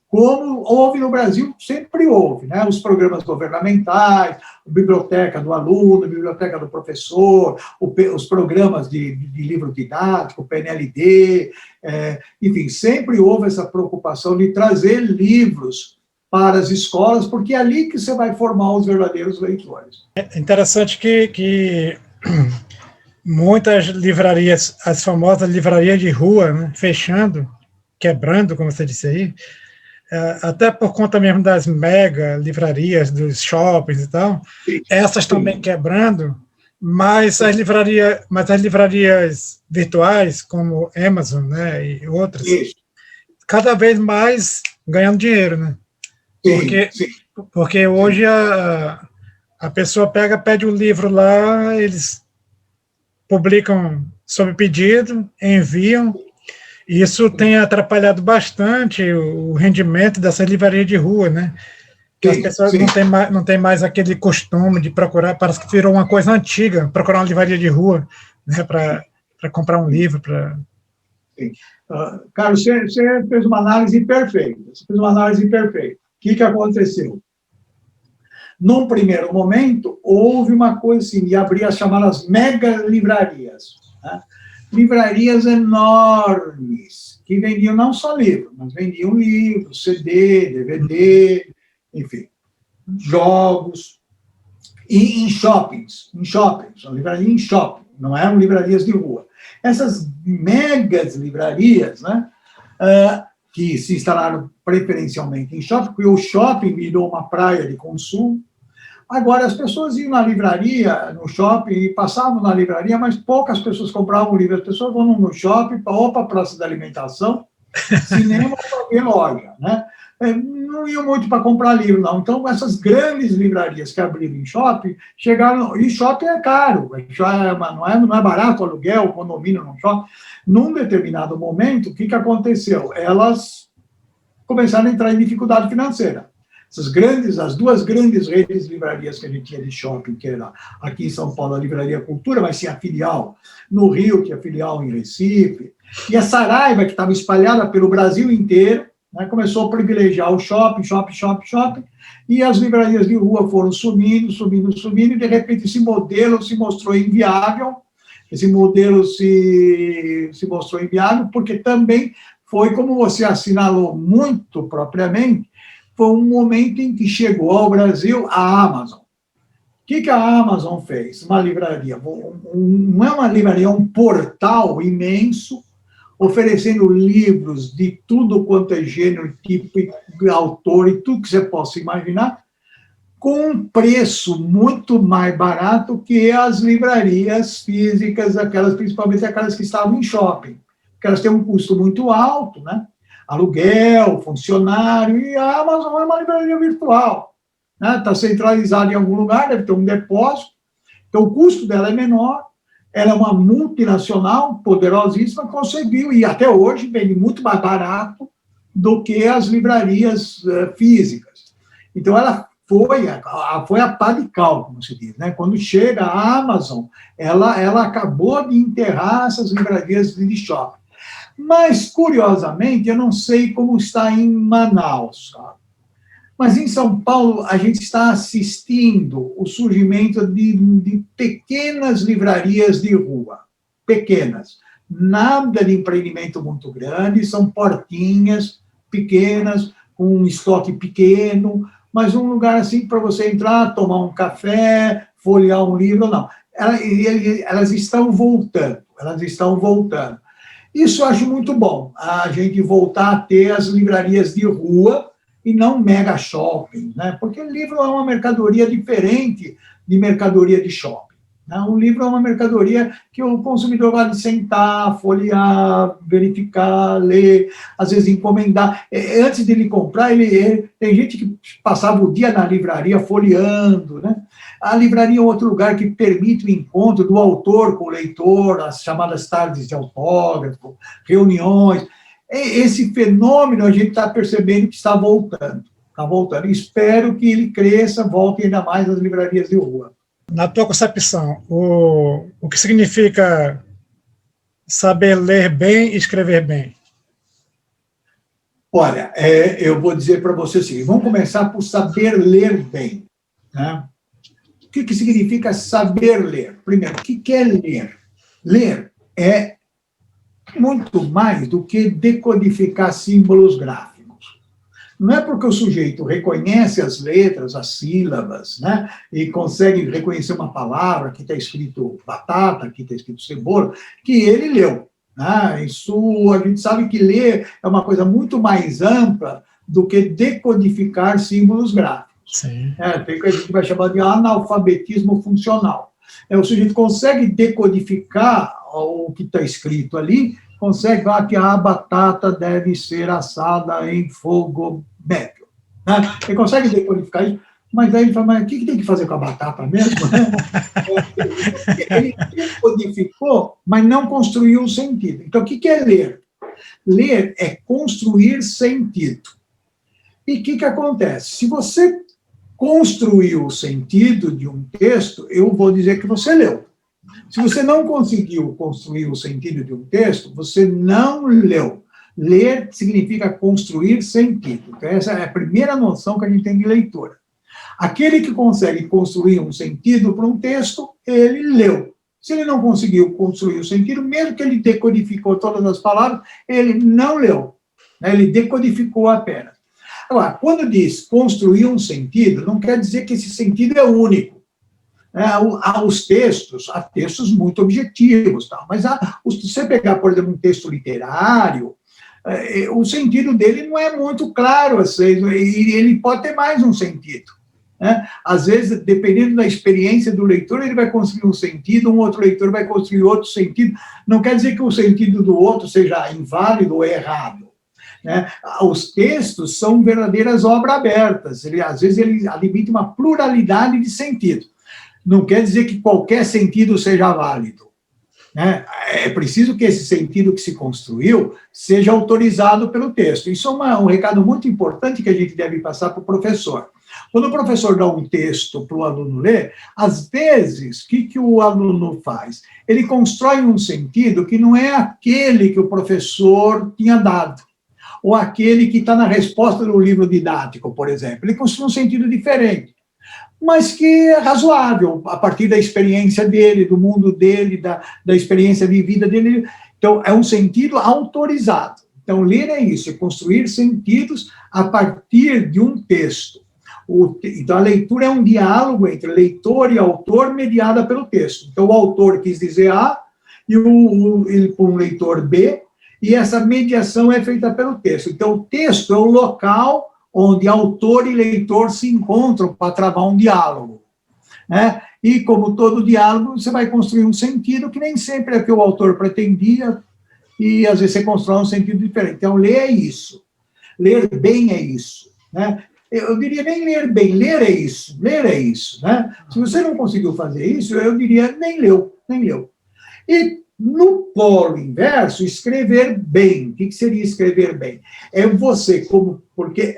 Speaker 3: Como houve no Brasil, sempre houve, né? Os programas governamentais, a biblioteca do aluno, a biblioteca do professor, os programas de livro didático, o PNLD, enfim, sempre houve essa preocupação de trazer livros para as escolas, porque é ali que você vai formar os verdadeiros leitores.
Speaker 2: É interessante que muitas livrarias, as famosas livrarias de rua, né, fechando, quebrando, como você disse aí, até por conta mesmo das mega livrarias, dos shoppings e tal, essas também quebrando, mas as livrarias virtuais, como Amazon, né, e outras, cada vez mais ganhando dinheiro, né? Porque hoje a pessoa pede um livro lá, eles publicam sob pedido, enviam. Isso tem atrapalhado bastante o rendimento dessa livraria de rua, né? Que as pessoas não têm mais aquele costume de procurar, parece que virou uma coisa antiga, procurar uma livraria de rua, né, para comprar um livro.
Speaker 3: Carlos, você fez uma análise perfeita. O que aconteceu? Num primeiro momento, houve uma coisa assim, de abrir as chamadas mega livrarias, né? Livrarias enormes, que vendiam não só livro, mas vendiam livros, CD, DVD, enfim, jogos, e em shoppings, uma livraria em shopping, não eram livrarias de rua. Essas megas livrarias, né, que se instalaram preferencialmente em shopping, porque o shopping virou uma praia de consumo, Agora, as pessoas iam na livraria, no shopping, e passavam na livraria, mas poucas pessoas compravam livro. As pessoas vão no shopping ou para a praça da alimentação, cinema ou para ver loja, né? Não iam muito para comprar livro, não. Então, essas grandes livrarias que abriram em shopping, chegaram... E shopping é caro, não é barato o aluguel, o condomínio no shopping. Num determinado momento, o que aconteceu? Elas começaram a entrar em dificuldade financeira. As duas grandes redes de livrarias que a gente tinha de shopping, que era aqui em São Paulo a Livraria Cultura, mas tinha a filial no Rio, que é a filial em Recife, e a Saraiva, que estava espalhada pelo Brasil inteiro, né, começou a privilegiar o shopping, e as livrarias de rua foram sumindo, e de repente esse modelo se mostrou inviável. Esse modelo se mostrou inviável porque também foi, como você assinalou muito propriamente, foi um momento em que chegou ao Brasil a Amazon. O que a Amazon fez? Uma livraria, não é uma livraria, é um portal imenso, oferecendo livros de tudo quanto é gênero, tipo, autor e tudo que você possa imaginar, com um preço muito mais barato que as livrarias físicas, principalmente aquelas que estavam em shopping, porque elas têm um custo muito alto, né? Aluguel, funcionário, e a Amazon é uma livraria virtual, né? Está centralizada em algum lugar, deve ter um depósito, então o custo dela é menor, ela é uma multinacional poderosíssima, conseguiu, e até hoje vende muito mais barato do que as livrarias físicas. Então, ela foi a pá de cal, como se diz, né? Quando chega a Amazon, ela acabou de enterrar essas livrarias de shopping. Mas, curiosamente, eu não sei como está em Manaus, sabe? Mas em São Paulo, a gente está assistindo o surgimento de pequenas livrarias de rua. Pequenas. Nada de empreendimento muito grande, são portinhas pequenas, com um estoque pequeno, mas um lugar assim para você entrar, tomar um café, folhear um livro, não. Elas estão voltando, Isso eu acho muito bom, a gente voltar a ter as livrarias de rua e não mega shopping, né? Porque livro é uma mercadoria diferente de mercadoria de shopping, né? Um livro é uma mercadoria que o consumidor vai sentar, folhear, verificar, ler, às vezes encomendar. Antes de ele comprar, tem gente que passava o dia na livraria folheando, né? A livraria é outro lugar que permite o encontro do autor com o leitor, as chamadas tardes de autógrafo, reuniões. Esse fenômeno a gente está percebendo que está voltando. Espero que ele cresça, volte ainda mais às livrarias de rua.
Speaker 2: Na tua concepção, o que significa saber ler bem e escrever bem?
Speaker 3: Olha, eu vou dizer para você assim, vamos começar por saber ler bem, né? O que significa saber ler? Primeiro, o que é ler? Ler é muito mais do que decodificar símbolos gráficos. Não é porque o sujeito reconhece as letras, as sílabas, né, e consegue reconhecer uma palavra, que está escrito batata, que está escrito cebola, que ele leu, né? Isso, a gente sabe que ler é uma coisa muito mais ampla do que decodificar símbolos gráficos.
Speaker 2: Sim.
Speaker 3: Tem o que a gente vai chamar de analfabetismo funcional. O sujeito consegue decodificar o que está escrito ali, consegue ver que a batata deve ser assada em fogo médio, né? Ele consegue decodificar isso, mas aí ele fala, mas o que tem que fazer com a batata mesmo? Ele decodificou, mas não construiu o sentido. Então, o que é ler? Ler é construir sentido. E o que acontece? Se você construiu o sentido de um texto, eu vou dizer que você leu. Se você não conseguiu construir o sentido de um texto, você não leu. Ler significa construir sentido. Então, essa é a primeira noção que a gente tem de leitura. Aquele que consegue construir um sentido para um texto, ele leu. Se ele não conseguiu construir o sentido, mesmo que ele decodificou todas as palavras, ele não leu. Ele decodificou apenas. Agora, quando diz construir um sentido, não quer dizer que esse sentido é único. Há textos muito objetivos, tá? Mas se você pegar, por exemplo, um texto literário, o sentido dele não é muito claro, e ele pode ter mais um sentido. né? Às vezes, dependendo da experiência do leitor, ele vai construir um sentido, um outro leitor vai construir outro sentido. Não quer dizer que o sentido do outro seja inválido ou errado, né? Os textos são verdadeiras obras abertas. Às vezes, ele admite uma pluralidade de sentido. Não quer dizer que qualquer sentido seja válido, né? É preciso que esse sentido que se construiu seja autorizado pelo texto. Isso é um recado muito importante que a gente deve passar para o professor. Quando o professor dá um texto para o aluno ler, às vezes, o que o aluno faz? Ele constrói um sentido que não é aquele que o professor tinha dado, ou aquele que está na resposta do livro didático, por exemplo. Ele constrói um sentido diferente, mas que é razoável, a partir da experiência dele, do mundo dele, da experiência de vida dele. Então, é um sentido autorizado. Então, ler é isso, é construir sentidos a partir de um texto. Então, a leitura é um diálogo entre leitor e autor mediada pelo texto. Então, o autor quis dizer A e um leitor B, e essa mediação é feita pelo texto. Então, o texto é o local onde autor e leitor se encontram para travar um diálogo, né? E, como todo diálogo, você vai construir um sentido que nem sempre é o que o autor pretendia, e, às vezes, você constrói um sentido diferente. Então, ler é isso. Ler bem é isso, né? Eu diria nem ler bem, ler é isso, né? Se você não conseguiu fazer isso, eu diria nem leu. E, no polo inverso, escrever bem. O que seria escrever bem? É você, porque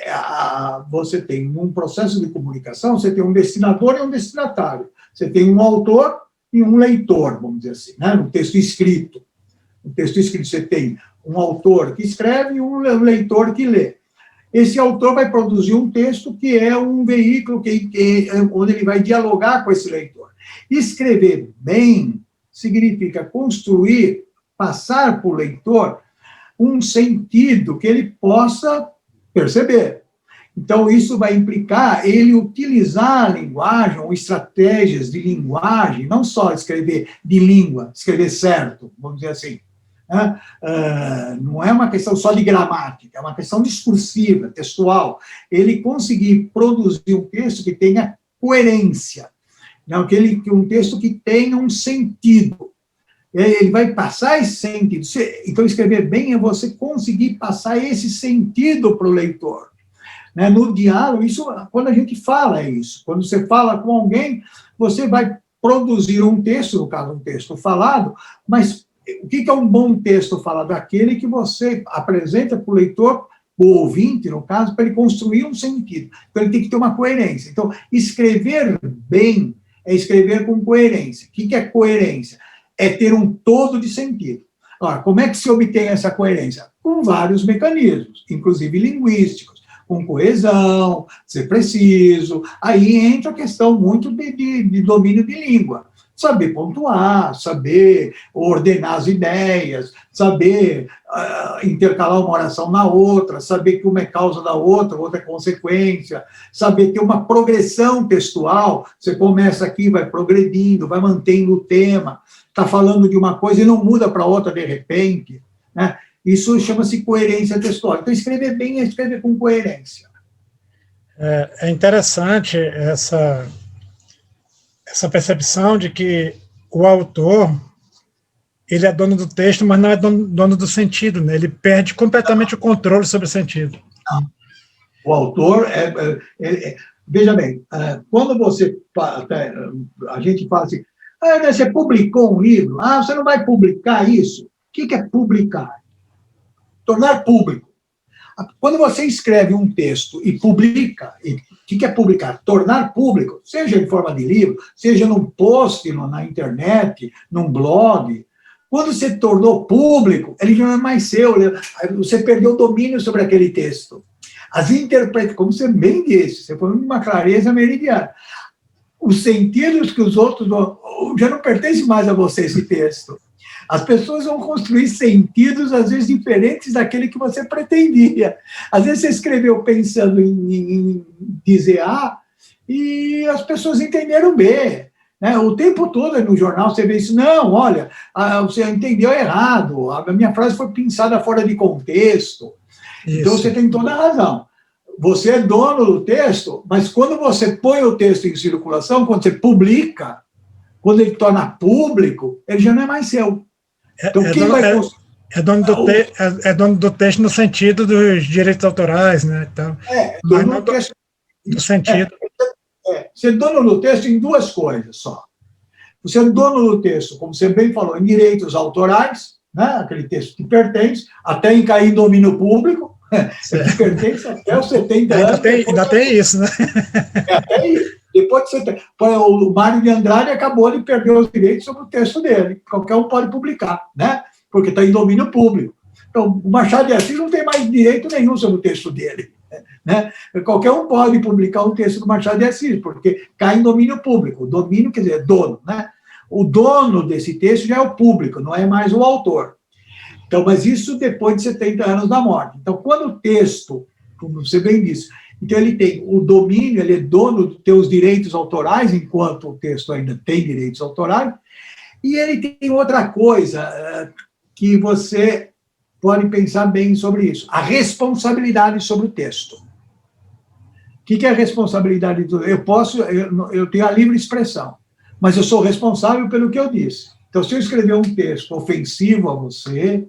Speaker 3: você tem um processo de comunicação, você tem um destinador e um destinatário. Você tem um autor e um leitor, vamos dizer assim, né? No texto escrito. No texto escrito você tem um autor que escreve e um leitor que lê. Esse autor vai produzir um texto que é um veículo onde ele vai dialogar com esse leitor. Escrever bem significa construir, passar para o leitor um sentido que ele possa perceber. Então, isso vai implicar ele utilizar a linguagem, ou estratégias de linguagem, não só escrever de língua, escrever certo, vamos dizer assim. Né? Não é uma questão só de gramática, é uma questão discursiva, textual. Ele conseguir produzir um texto que tenha coerência, não, um texto que tenha um sentido. Ele vai passar esse sentido. Então, escrever bem é você conseguir passar esse sentido para o leitor. Né? No diálogo, isso, quando a gente fala isso, quando você fala com alguém, você vai produzir um texto, no caso, um texto falado, mas o que é um bom texto falado? Aquele que você apresenta para o leitor, o ouvinte, no caso, para ele construir um sentido. Então, ele tem que ter uma coerência. Então, escrever bem é escrever com coerência. O que é coerência? É ter um todo de sentido. Agora, como é que se obtém essa coerência? Com vários mecanismos, inclusive linguísticos, com coesão, ser preciso. Aí entra a questão muito de domínio de língua. Saber pontuar, saber ordenar as ideias, saber intercalar uma oração na outra, saber que uma é causa da outra é consequência, saber ter uma progressão textual. Você começa aqui, vai progredindo, vai mantendo o tema, está falando de uma coisa e não muda para outra de repente, né? Isso chama-se coerência textual. Então, escrever bem é escrever com coerência.
Speaker 2: É interessante essa percepção de que o autor, ele é dono do texto, mas não é dono do sentido, né? Ele perde completamente o controle sobre o sentido.
Speaker 3: O autor veja bem, quando a gente fala assim, você publicou um livro, você não vai publicar isso? O que é publicar? Tornar público. Quando você escreve um texto e publica, o que é publicar? Tornar público, seja em forma de livro, seja num post na internet, num blog. Quando você tornou público, ele já não é mais seu, você perdeu o domínio sobre aquele texto. As interpretações, como você bem disse, você foi uma clareza meridiana. Os sentidos que os outros já não pertencem mais a você, esse texto. As pessoas vão construir sentidos, às vezes, diferentes daquele que você pretendia. Às vezes, você escreveu pensando em dizer A, e as pessoas entenderam B. Né? O tempo todo no jornal você vê isso. Não, olha, você entendeu errado, a minha frase foi pensada fora de contexto. Isso. Então, você tem toda a razão. você é dono do texto, mas quando você põe o texto em circulação, quando você publica, quando ele torna público, ele já não é mais seu. Então, quem vai construir?
Speaker 2: É dono do texto no sentido dos direitos autorais, né? Então,
Speaker 3: dono do texto.
Speaker 2: Do sentido.
Speaker 3: Você é dono do texto em duas coisas só. Você é dono do texto, como você bem falou, em direitos autorais, né? Aquele texto que pertence, até em cair em domínio público, que pertence até os 70 anos.
Speaker 2: Ainda tem isso, né?
Speaker 3: Até isso. Depois de 70. O Mário de Andrade acabou de perder os direitos sobre o texto dele. Qualquer um pode publicar, né? Porque está em domínio público. Então, o Machado de Assis não tem mais direito nenhum sobre o texto dele. Né? Qualquer um pode publicar um texto do Machado de Assis, porque cai em domínio público. Domínio quer dizer dono, né? O dono desse texto já é o público, não é mais o autor. Então, mas isso depois de 70 anos da morte. Então, quando o texto, como você bem disse, então ele tem o domínio, ele é dono de ter os direitos autorais, enquanto o texto ainda tem direitos autorais, e ele tem outra coisa que você pode pensar bem sobre isso, a responsabilidade sobre o texto. O que é a responsabilidade do texto? Eu tenho a livre expressão, mas eu sou responsável pelo que eu disse. Então, se eu escrever um texto ofensivo a você,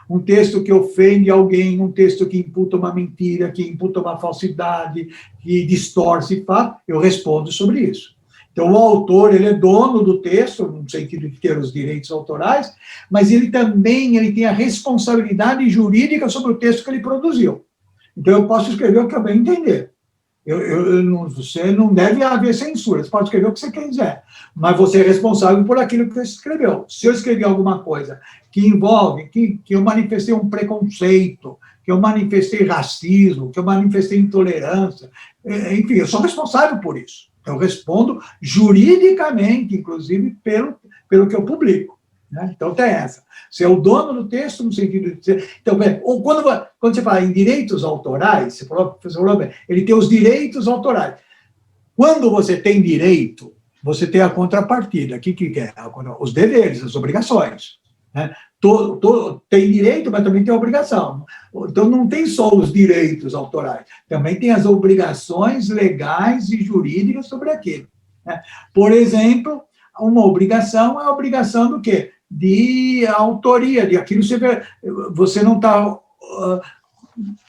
Speaker 3: um texto que ofende alguém, um texto que imputa uma mentira, que imputa uma falsidade, que distorce fato, eu respondo sobre isso. Então, o autor, ele é dono do texto, no sentido de ter os direitos autorais, mas ele também tem a responsabilidade jurídica sobre o texto que ele produziu. Então, eu posso escrever o que eu bem entender. Você não deve haver censura, você pode escrever o que você quiser, mas você é responsável por aquilo que você escreveu. Se eu escrever alguma coisa que envolve, que eu manifestei um preconceito, que eu manifestei racismo, que eu manifestei intolerância, enfim, eu sou responsável por isso. Eu respondo juridicamente, inclusive, pelo que eu publico. Né? Então, tem essa. Você é o dono do texto no sentido de ser... Então, quando você fala em direitos autorais, você falou bem, ele tem os direitos autorais. Quando você tem direito, você tem a contrapartida. O que é? Os deveres, as obrigações. Né? Tem direito, mas também tem obrigação. Então, não tem só os direitos autorais, também tem as obrigações legais e jurídicas sobre aquilo. Né? Por exemplo, uma obrigação é a obrigação do quê? De autoria, de aquilo você não está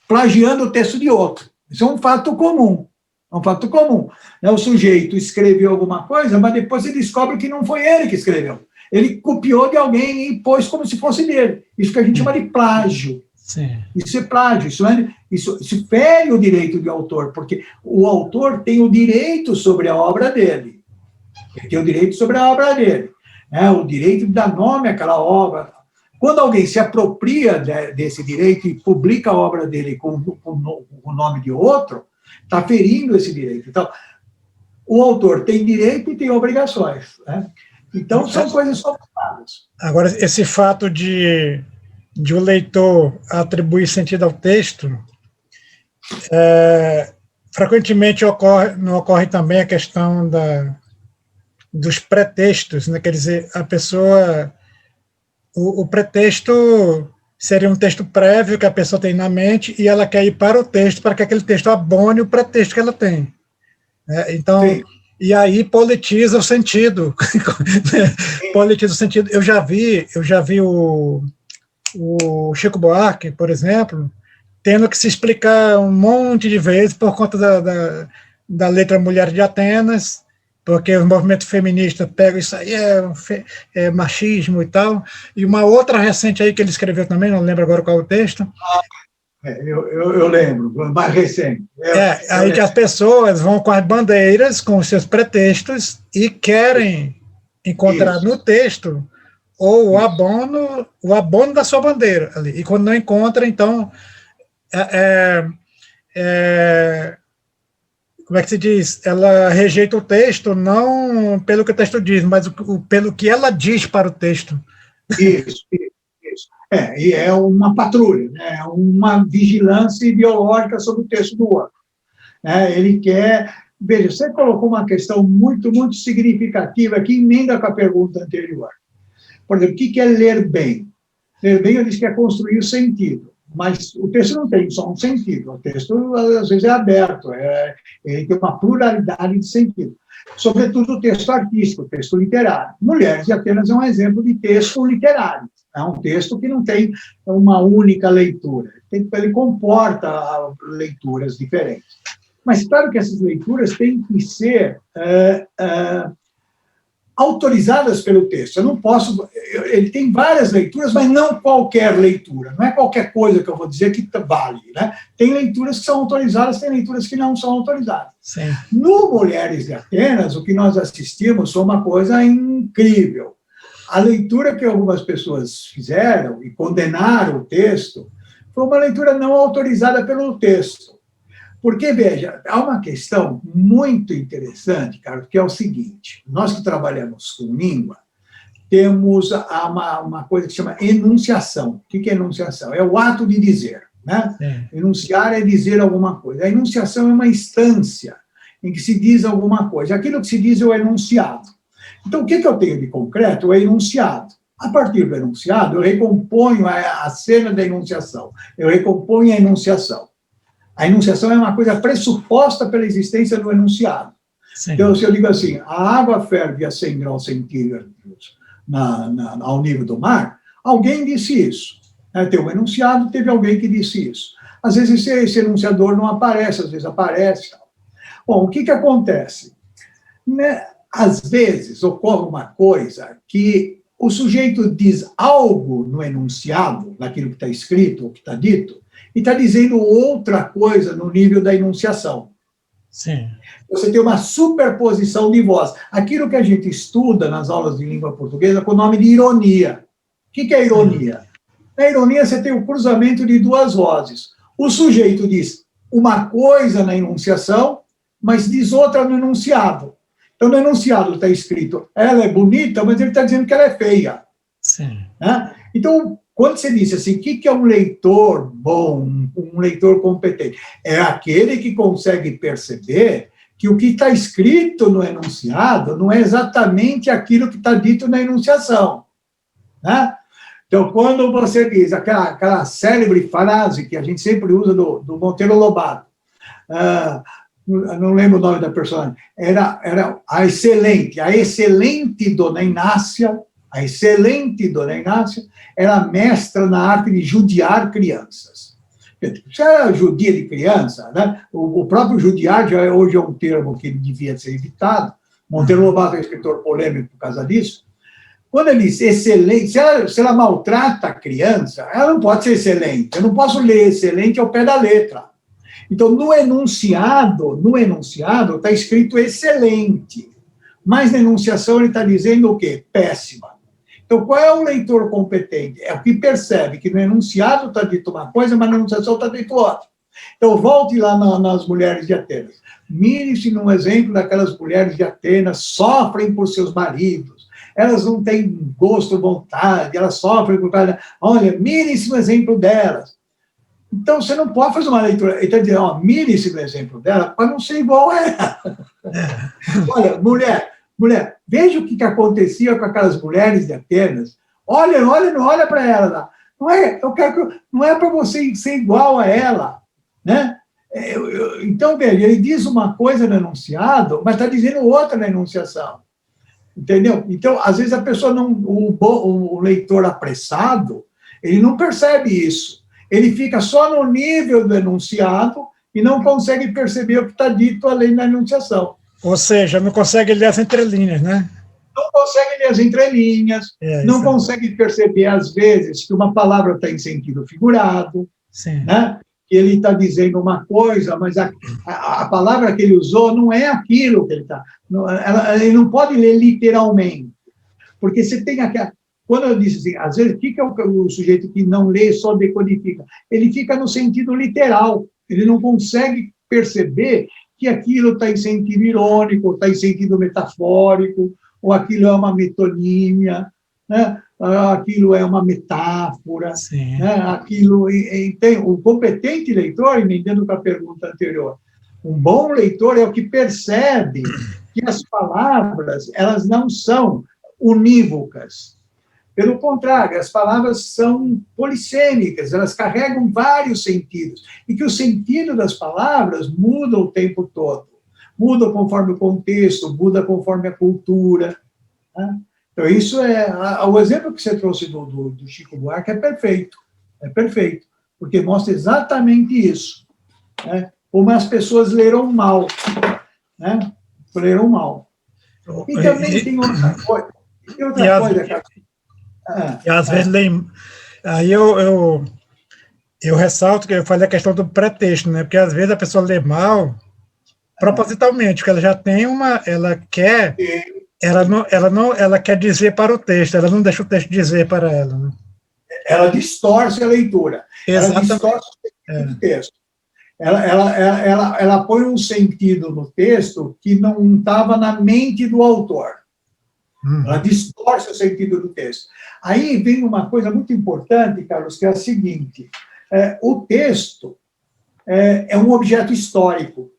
Speaker 3: plagiando o texto de outro. Isso é um fato comum. É um fato comum. Né? O sujeito escreveu alguma coisa, mas depois você descobre que não foi ele que escreveu. Ele copiou de alguém e pôs como se fosse dele. Isso que a gente chama de plágio.
Speaker 2: Sim. Isso
Speaker 3: é plágio. Isso fere o direito de autor, porque o autor tem o direito sobre a obra dele. Ele tem o direito sobre a obra dele. Né? O direito de dar nome àquela obra. Quando alguém se apropria desse direito e publica a obra dele com o nome de outro, está ferindo esse direito. Então, o autor tem direito e tem obrigações. Né? Então, são coisas somadas.
Speaker 2: Agora, esse fato de o leitor atribuir sentido ao texto, frequentemente não ocorre também a questão dos pretextos, né? Quer dizer, a pessoa... O pretexto seria um texto prévio que a pessoa tem na mente e ela quer ir para o texto para que aquele texto abone o pretexto que ela tem. Né? Então... Sim. E aí politiza o sentido. Politiza o sentido. Eu já vi o Chico Buarque, por exemplo, tendo que se explicar um monte de vezes por conta da letra Mulher de Atenas, porque o movimento feminista pega isso aí, é machismo e tal. E uma outra recente aí que ele escreveu também, não lembro agora qual é o texto.
Speaker 3: Eu lembro, mais recente.
Speaker 2: Aí que as pessoas vão com as bandeiras, com os seus pretextos, e querem encontrar no texto ou o abono da sua bandeira ali. E quando não encontra, então, como é que se diz? Ela rejeita o texto não pelo que o texto diz, mas pelo que ela diz para o texto.
Speaker 3: Isso. E é uma patrulha, né? É uma vigilância ideológica sobre o texto do outro. Ele quer... Veja, você colocou uma questão muito, muito significativa que emenda com a pergunta anterior. Por exemplo, o que é ler bem? Ler bem, eu disse que é construir o sentido. mas o texto não tem só um sentido. O texto, às vezes, é aberto, ele tem uma pluralidade de sentido. Sobretudo o texto artístico, o texto literário. Mulheres de Atenas é um exemplo de texto literário. É um texto que não tem uma única leitura. Ele comporta leituras diferentes. Mas, claro que essas leituras têm que ser autorizadas pelo texto. Eu não posso... Ele tem várias leituras, mas não qualquer leitura. Não é qualquer coisa que eu vou dizer que vale. Né? Tem leituras que são autorizadas, tem leituras que não são autorizadas.
Speaker 2: Sim.
Speaker 3: No Mulheres de Atenas, o que nós assistimos foi uma coisa incrível. A leitura que algumas pessoas fizeram e condenaram o texto foi uma leitura não autorizada pelo texto. Porque, veja, há uma questão muito interessante, Carlos, que é o seguinte: nós que trabalhamos com língua, temos uma coisa que se chama enunciação. O que é enunciação? É o ato de dizer. Né? Enunciar é dizer alguma coisa. A enunciação é uma instância em que se diz alguma coisa. Aquilo que se diz é o enunciado. Então, o que eu tenho de concreto é o enunciado. A partir do enunciado, eu recomponho a cena da enunciação. Eu recomponho a enunciação. A enunciação é uma coisa pressuposta pela existência do enunciado. Sim. Então, se eu digo assim, a água ferve a 100 graus centígrados ao nível do mar, alguém disse isso. Tem um enunciado, teve alguém que disse isso. Às vezes esse enunciador não aparece, às vezes aparece. Bom, o que acontece? Às vezes ocorre uma coisa que o sujeito diz algo no enunciado, naquilo que está escrito ou que está dito, e está dizendo outra coisa no nível da enunciação.
Speaker 2: Sim.
Speaker 3: Você tem uma superposição de voz. Aquilo que a gente estuda nas aulas de língua portuguesa com o nome de ironia. O que é ironia? Na ironia, você tem o cruzamento de duas vozes. O sujeito diz uma coisa na enunciação, mas diz outra no enunciado. Então, no enunciado está escrito, ela é bonita, mas ele está dizendo que ela é feia.
Speaker 2: Sim.
Speaker 3: Né? Então, quando você diz assim, o que é um leitor bom, um leitor competente? É aquele que consegue perceber que o que está escrito no enunciado não é exatamente aquilo que está dito na enunciação. Né? Então, quando você diz aquela célebre frase que a gente sempre usa do Monteiro Lobato, não lembro o nome da personagem, era a excelente Dona Inácia, era mestra na arte de judiar crianças. Você era judia de criança, né? O próprio judiar hoje é um termo que devia ser evitado. Monteiro Lobato é escritor polêmico por causa disso. Quando ele diz excelente, se ela maltrata a criança, ela não pode ser excelente. Eu não posso ler excelente ao pé da letra. Então, no enunciado está escrito excelente. Mas na enunciação ele está dizendo o quê? Péssima. Então, qual é o leitor competente? É o que percebe que no enunciado está dito uma coisa, mas na enunciação está dito outra. Então, volte lá nas Mulheres de Atenas. Mire-se num exemplo daquelas mulheres de Atenas, sofrem por seus maridos, elas não têm gosto, vontade, elas sofrem por causa... Olha, mire-se no exemplo delas. Então, você não pode fazer uma leitura... Ele está dizendo, mire-se no exemplo dela para não ser igual a ela. Olha, mulher, veja o que acontecia com aquelas mulheres de Atenas. Olha para ela lá. Não é para você ser igual a ela. Né? Então, veja, ele diz uma coisa no enunciado, mas está dizendo outra na enunciação. Entendeu? Então, às vezes, a pessoa não... O leitor apressado, ele não percebe isso. Ele fica só no nível do enunciado e não consegue perceber o que está dito além da enunciação.
Speaker 2: Ou seja, não consegue ler as entrelinhas, né?
Speaker 3: Não consegue ler as entrelinhas, não consegue perceber, às vezes, que uma palavra está em sentido figurado, né? Que ele está dizendo uma coisa, mas a palavra que ele usou não é aquilo que ele está... Ele não pode ler literalmente, porque você tem aquela... Quando eu disse assim, às vezes, o que é o sujeito que não lê, só decodifica? Ele fica no sentido literal, ele não consegue perceber que aquilo está em sentido irônico, está em sentido metafórico, ou aquilo é uma metonímia, né? Aquilo é uma metáfora. Né? Aquilo, o competente leitor, emendando com a pergunta anterior, um bom leitor é o que percebe que as palavras elas não são unívocas. Pelo contrário, as palavras são polissêmicas, elas carregam vários sentidos, e que o sentido das palavras muda o tempo todo. Muda conforme o contexto, muda conforme a cultura. Né? Então, isso o exemplo que você trouxe do Chico Buarque é perfeito, porque mostra exatamente isso. Né? Como as pessoas leram mal. Né? Leram mal. E também tem outra coisa. Cara.
Speaker 2: E às vezes leem. Aí eu ressalto que eu falei a questão do pretexto, né? Porque às vezes a pessoa lê mal propositalmente, porque ela já tem ela quer, ela quer dizer para o texto, ela não deixa o texto dizer para ela. Né?
Speaker 3: Ela distorce a leitura.
Speaker 2: Exatamente.
Speaker 3: Ela distorce o sentido do texto. Ela põe um sentido no texto que não estava na mente do autor. Ela distorce o sentido do texto. Aí vem uma coisa muito importante, Carlos, que é a seguinte: o texto é um objeto histórico.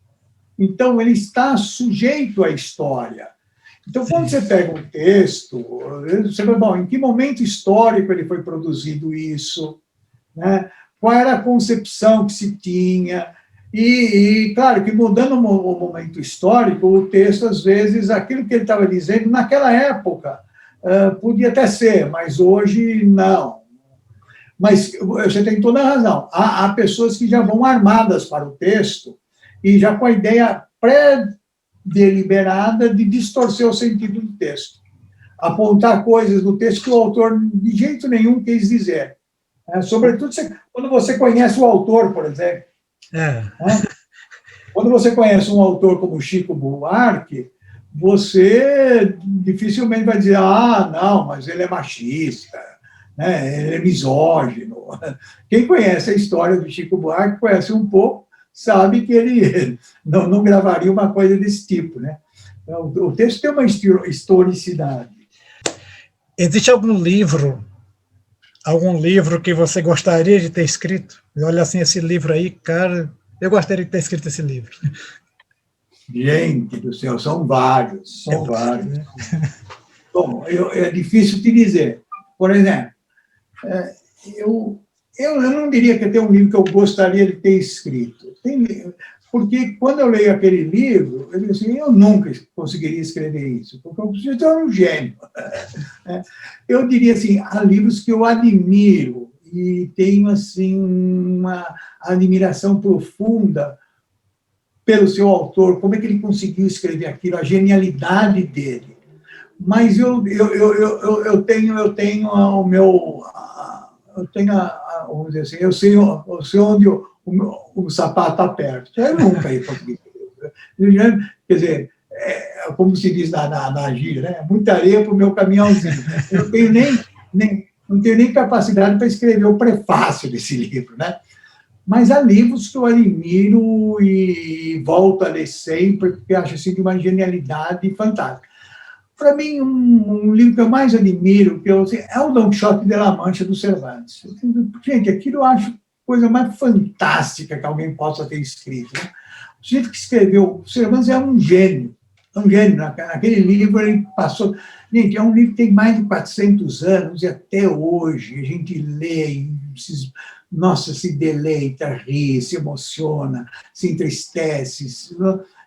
Speaker 3: Então, ele está sujeito à história. Então, quando você pega um texto, você vai, bom, em que momento histórico ele foi produzido isso? Né? Qual era a concepção que se tinha? E claro, que mudando o momento histórico, o texto, às vezes, aquilo que ele estava dizendo, naquela época, podia até ser, mas hoje não. Mas você tem toda a razão. Há pessoas que já vão armadas para o texto e já com a ideia pré-deliberada de distorcer o sentido do texto. Apontar coisas no texto que o autor de jeito nenhum quis dizer. Sobretudo quando você conhece o autor, por exemplo. Quando você conhece um autor como Chico Buarque, você dificilmente vai dizer, não, mas ele é machista, né? Ele é misógino. Quem conhece a história do Chico Buarque, conhece um pouco, sabe que ele não gravaria uma coisa desse tipo. Né? Então, o texto tem uma historicidade.
Speaker 2: Existe algum livro que você gostaria de ter escrito? Olha assim, esse livro aí, cara, eu gostaria de ter escrito esse livro.
Speaker 3: Gente do céu, são vários. Bom, é difícil te dizer. Por exemplo, eu não diria que tem um livro que eu gostaria de ter escrito. Porque quando eu leio aquele livro, eu digo assim, eu nunca conseguiria escrever isso, porque o sujeito é um gênio. Eu diria assim, há livros que eu admiro e tenho assim uma admiração profunda pelo seu autor, como é que ele conseguiu escrever aquilo, a genialidade dele. Mas eu tenho o meu... vamos dizer assim, eu sei onde o sapato aperta. Eu nunca ia conseguir. Quer dizer, como se diz na gíria, né? Muita areia para o meu caminhãozinho. Eu não tenho nem capacidade para escrever o prefácio desse livro, né? Mas há livros que eu admiro e volto a ler sempre, porque acho assim, de uma genialidade fantástica. Para mim, um livro que eu mais admiro é o Don Quixote de la Mancha, do Cervantes. Gente, aquilo eu acho a coisa mais fantástica que alguém possa ter escrito. Né? O sujeito que escreveu, o Cervantes é um gênio. Naquele livro ele passou... Gente, é um livro que tem mais de 400 anos e até hoje a gente lê se deleita, ri, se emociona, se entristece,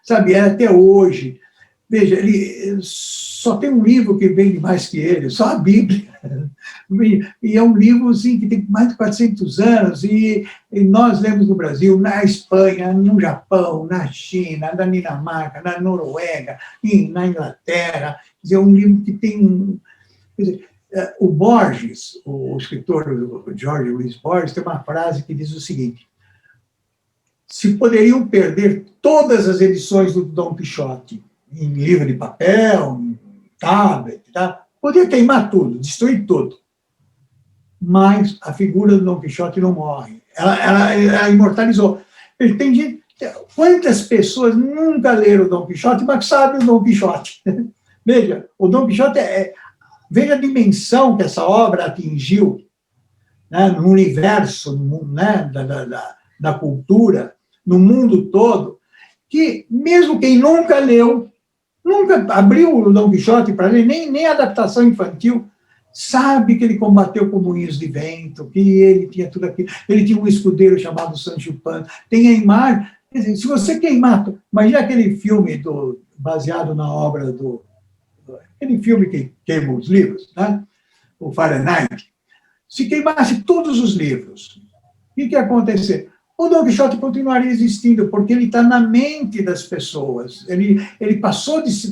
Speaker 3: sabe, até hoje. Veja, ele só tem um livro que vende mais que ele, só a Bíblia. E é um livro assim, que tem mais de 400 anos, e nós lemos no Brasil, na Espanha, no Japão, na China, na Dinamarca, na Noruega, na Inglaterra. Quer dizer, é um livro que tem... Quer dizer, o Borges, o escritor Jorge Luiz Borges, tem uma frase que diz o seguinte: se poderiam perder todas as edições do Dom Quixote em livro de papel, em tablet, tá? Podia queimar tudo, destruir tudo. Mas a figura do Dom Quixote não morre. Ela imortalizou. Tem gente, quantas pessoas nunca leram o Dom Quixote, mas sabem o Dom Quixote? Veja, o Dom Quixote veja a dimensão que essa obra atingiu, né, no universo, né, da cultura, no mundo todo, que mesmo quem nunca leu, nunca abriu o Dom Quixote para ler, nem adaptação infantil, sabe que ele combateu com moinhos de vento, que ele tinha tudo aquilo, ele tinha um escudeiro chamado Sancho Panza, tem a imagem, quer dizer, se você queimar, imagina aquele filme baseado na obra aquele filme que queima os livros, né? O Fahrenheit, se queimasse todos os livros, o que ia acontecer? O Don Quixote continuaria existindo, porque ele está na mente das pessoas. Ele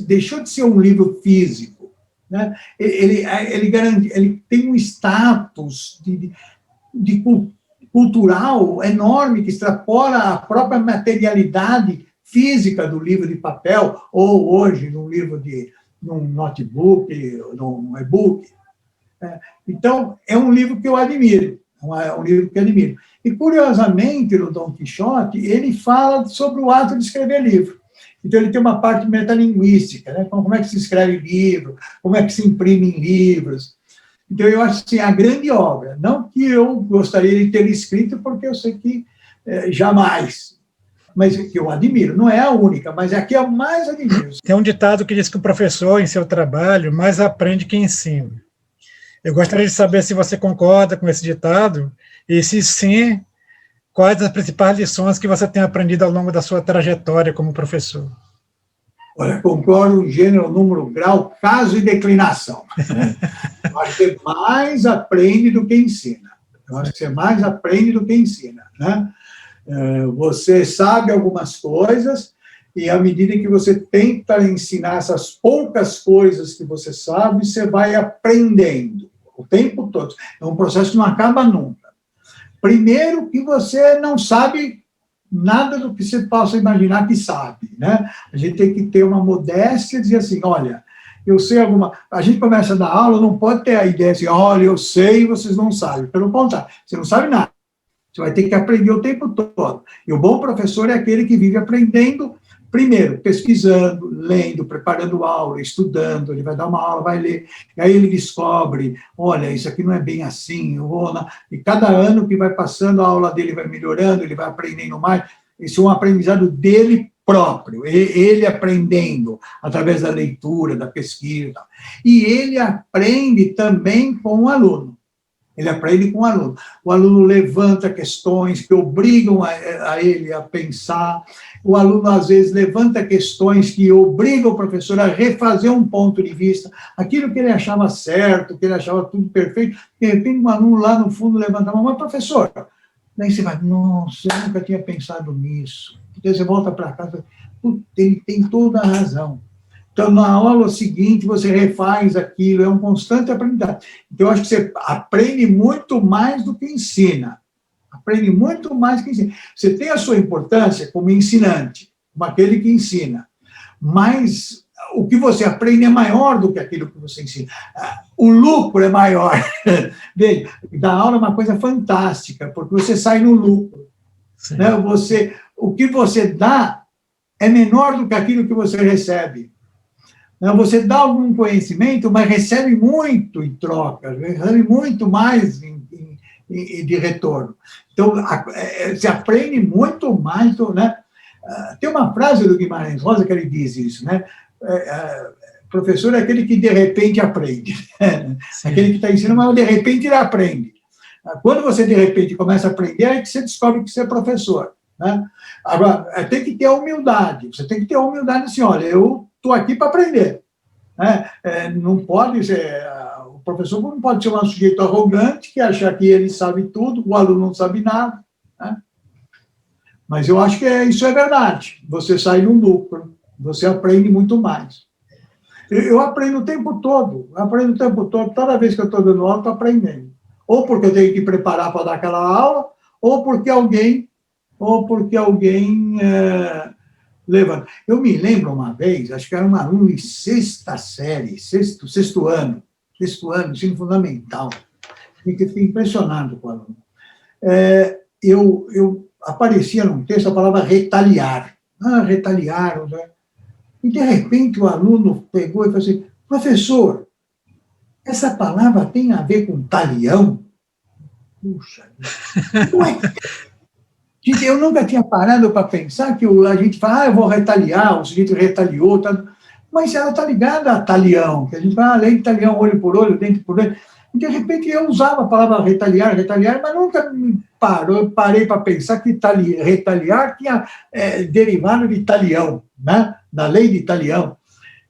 Speaker 3: deixou de ser um livro físico. Né? Ele tem um status cultural enorme que extrapola a própria materialidade física do livro de papel, ou hoje num notebook, num e-book. Então, é um livro que eu admiro. E, curiosamente, no Dom Quixote, ele fala sobre o ato de escrever livro. Então, ele tem uma parte metalinguística, né? Como é que se escreve livro, como é que se imprime em livros. Então, eu acho assim, a grande obra, não que eu gostaria de ter escrito, porque eu sei que jamais, mas que eu admiro, não é a única, mas é a que eu mais admiro.
Speaker 2: Tem um ditado que diz que o professor, em seu trabalho, mais aprende que ensina. Eu gostaria de saber se você concorda com esse ditado, e se sim, quais as principais lições que você tem aprendido ao longo da sua trajetória como professor?
Speaker 3: Olha, concordo, gênero, número, grau, caso e declinação. Eu acho que você mais aprende do que ensina. Né? Você sabe algumas coisas, e à medida que você tenta ensinar essas poucas coisas que você sabe, você vai aprendendo o tempo todo. É um processo que não acaba nunca. Primeiro, que você não sabe nada do que você possa imaginar que sabe, né? A gente tem que ter uma modéstia e dizer assim, olha, eu sei alguma... A gente começa a dar aula, não pode ter a ideia assim, olha, eu sei e vocês não sabem. Pelo contrário, você não sabe nada. Você vai ter que aprender o tempo todo. E o bom professor é aquele que vive aprendendo, primeiro, pesquisando, lendo, preparando aula, estudando, ele vai dar uma aula, vai ler, e aí ele descobre, olha, isso aqui não é bem assim, e cada ano que vai passando, a aula dele vai melhorando, ele vai aprendendo mais, isso é um aprendizado dele próprio, ele aprendendo através da leitura, da pesquisa, e ele aprende também com o aluno. Ele aprende com o aluno. O aluno levanta questões que obrigam a ele a pensar. O aluno, às vezes, levanta questões que obrigam o professor a refazer um ponto de vista. Aquilo que ele achava certo, que ele achava tudo perfeito, de repente, um aluno lá no fundo levanta a mão, mas, professor, daí você vai, nossa, eu nunca tinha pensado nisso. Então, você volta para casa, ele tem toda a razão. Então, na aula seguinte, você refaz aquilo, é um constante aprendizado. Então, eu acho que você aprende muito mais do que ensina. Aprende muito mais do que ensina. Você tem a sua importância como ensinante, como aquele que ensina, mas o que você aprende é maior do que aquilo que você ensina. O lucro é maior. Veja, dar aula é uma coisa fantástica, porque você sai no lucro. Né? O que você dá é menor do que aquilo que você recebe. Você dá algum conhecimento, mas recebe muito em troca, recebe muito mais de retorno. Então, você aprende muito mais. Né? Tem uma frase do Guimarães Rosa que ele diz isso, né? Professor é aquele que de repente aprende. Né? Aquele que está ensinando, mas de repente ele aprende. Quando você de repente começa a aprender, é que você descobre que você é professor. Né? Agora, tem que ter a humildade. Você tem que ter a humildade assim, olha, eu estou aqui para aprender. Né? Não pode ser... O professor não pode ser um sujeito arrogante que achar que ele sabe tudo, o aluno não sabe nada. Né? Mas eu acho que isso é verdade. Você sai num lucro, você aprende muito mais. Eu aprendo o tempo todo. Toda vez que eu estou dando aula, estou aprendendo. Ou porque eu tenho que preparar para dar aquela aula, ou porque alguém levanta. Eu me lembro uma vez, acho que era um aluno de sexta série, sexto ano, ensino fundamental. Fiquei impressionado com o aluno. Eu aparecia num texto a palavra retaliar. Retaliar. Né? E, de repente, o aluno pegou e falou assim, professor, essa palavra tem a ver com talião? Puxa, não é... Eu nunca tinha parado para pensar que a gente fala, eu vou retaliar, o sujeito retaliou. Tá? mas ela está ligada a talião, que a gente fala, lei de talião, olho por olho, dente por dente. E, de repente, eu usava a palavra retaliar, mas nunca parei para pensar que retaliar tinha derivado de talião, né? Da lei de talião.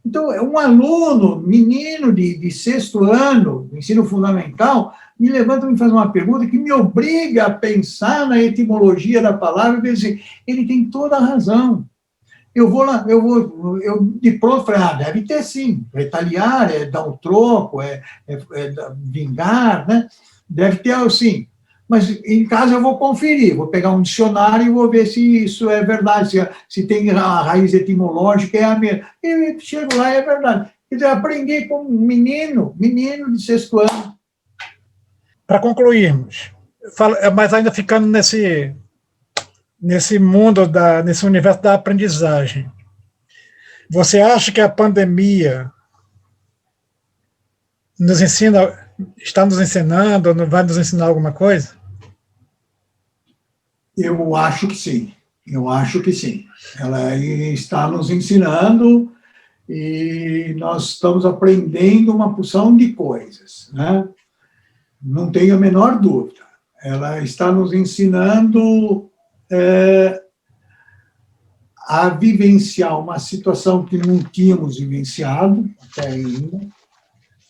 Speaker 3: Então, um aluno, menino de sexto ano, do ensino fundamental, me levanta e me faz uma pergunta que me obriga a pensar na etimologia da palavra e dizer, ele tem toda a razão. Eu de pronto falei, deve ter sim, retaliar, dar um troco, vingar, né? Deve ter sim. Mas em casa eu vou conferir, vou pegar um dicionário e vou ver se isso é verdade, se tem a raiz etimológica, é a mesma. E chego lá, é verdade. Quer dizer, aprendi com um menino de sexto ano.
Speaker 2: Para concluirmos, mas ainda ficando nesse mundo, nesse universo da aprendizagem, você acha que a pandemia está nos ensinando, ou vai nos ensinar alguma coisa?
Speaker 3: Eu acho que sim. Ela está nos ensinando e nós estamos aprendendo uma porção de coisas, né? Não tenho a menor dúvida. Ela está nos ensinando a vivenciar uma situação que não tínhamos vivenciado até ainda.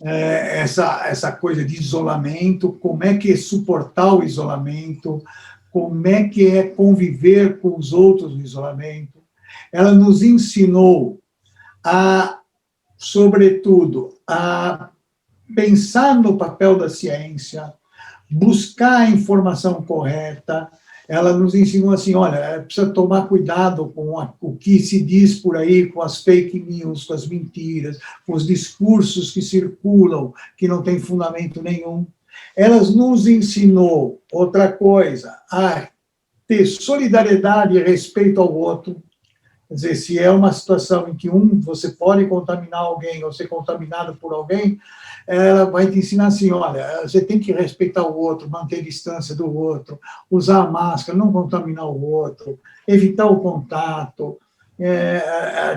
Speaker 3: Essa coisa de isolamento, como é que é suportar o isolamento, como é que é conviver com os outros no isolamento. Ela nos ensinou sobretudo, a pensar no papel da ciência, buscar a informação correta. Ela nos ensinou assim, olha, precisa tomar cuidado com o que se diz por aí, com as fake news, com as mentiras, com os discursos que circulam, que não tem fundamento nenhum. Ela nos ensinou outra coisa, a ter solidariedade e respeito ao outro. Quer dizer, se é uma situação em que você pode contaminar alguém ou ser contaminado por alguém, ela vai te ensinar assim, olha, você tem que respeitar o outro, manter distância do outro, usar a máscara, não contaminar o outro, evitar o contato.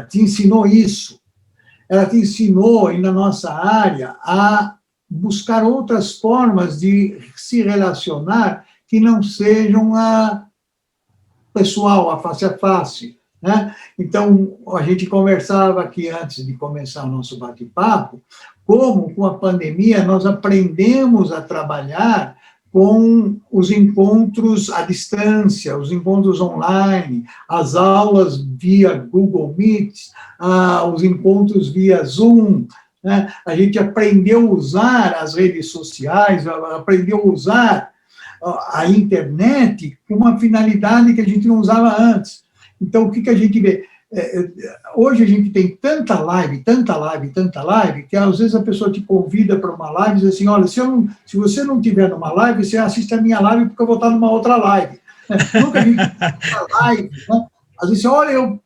Speaker 3: Te ensinou isso. Ela te ensinou, e na nossa área, a buscar outras formas de se relacionar que não sejam a pessoal, a face, né? Então, a gente conversava aqui antes de começar o nosso bate-papo, como com a pandemia nós aprendemos a trabalhar com os encontros à distância, os encontros online, as aulas via Google Meet, os encontros via Zoom, né? A gente aprendeu a usar as redes sociais, aprendeu a usar a internet com uma finalidade que a gente não usava antes. Então, o que a gente vê? Hoje a gente tem tanta live, que às vezes a pessoa te convida para uma live e diz assim, olha, se você não estiver numa live, você assiste a minha live porque eu vou estar numa outra live. Nunca vi uma live, né? Às vezes, olha, eu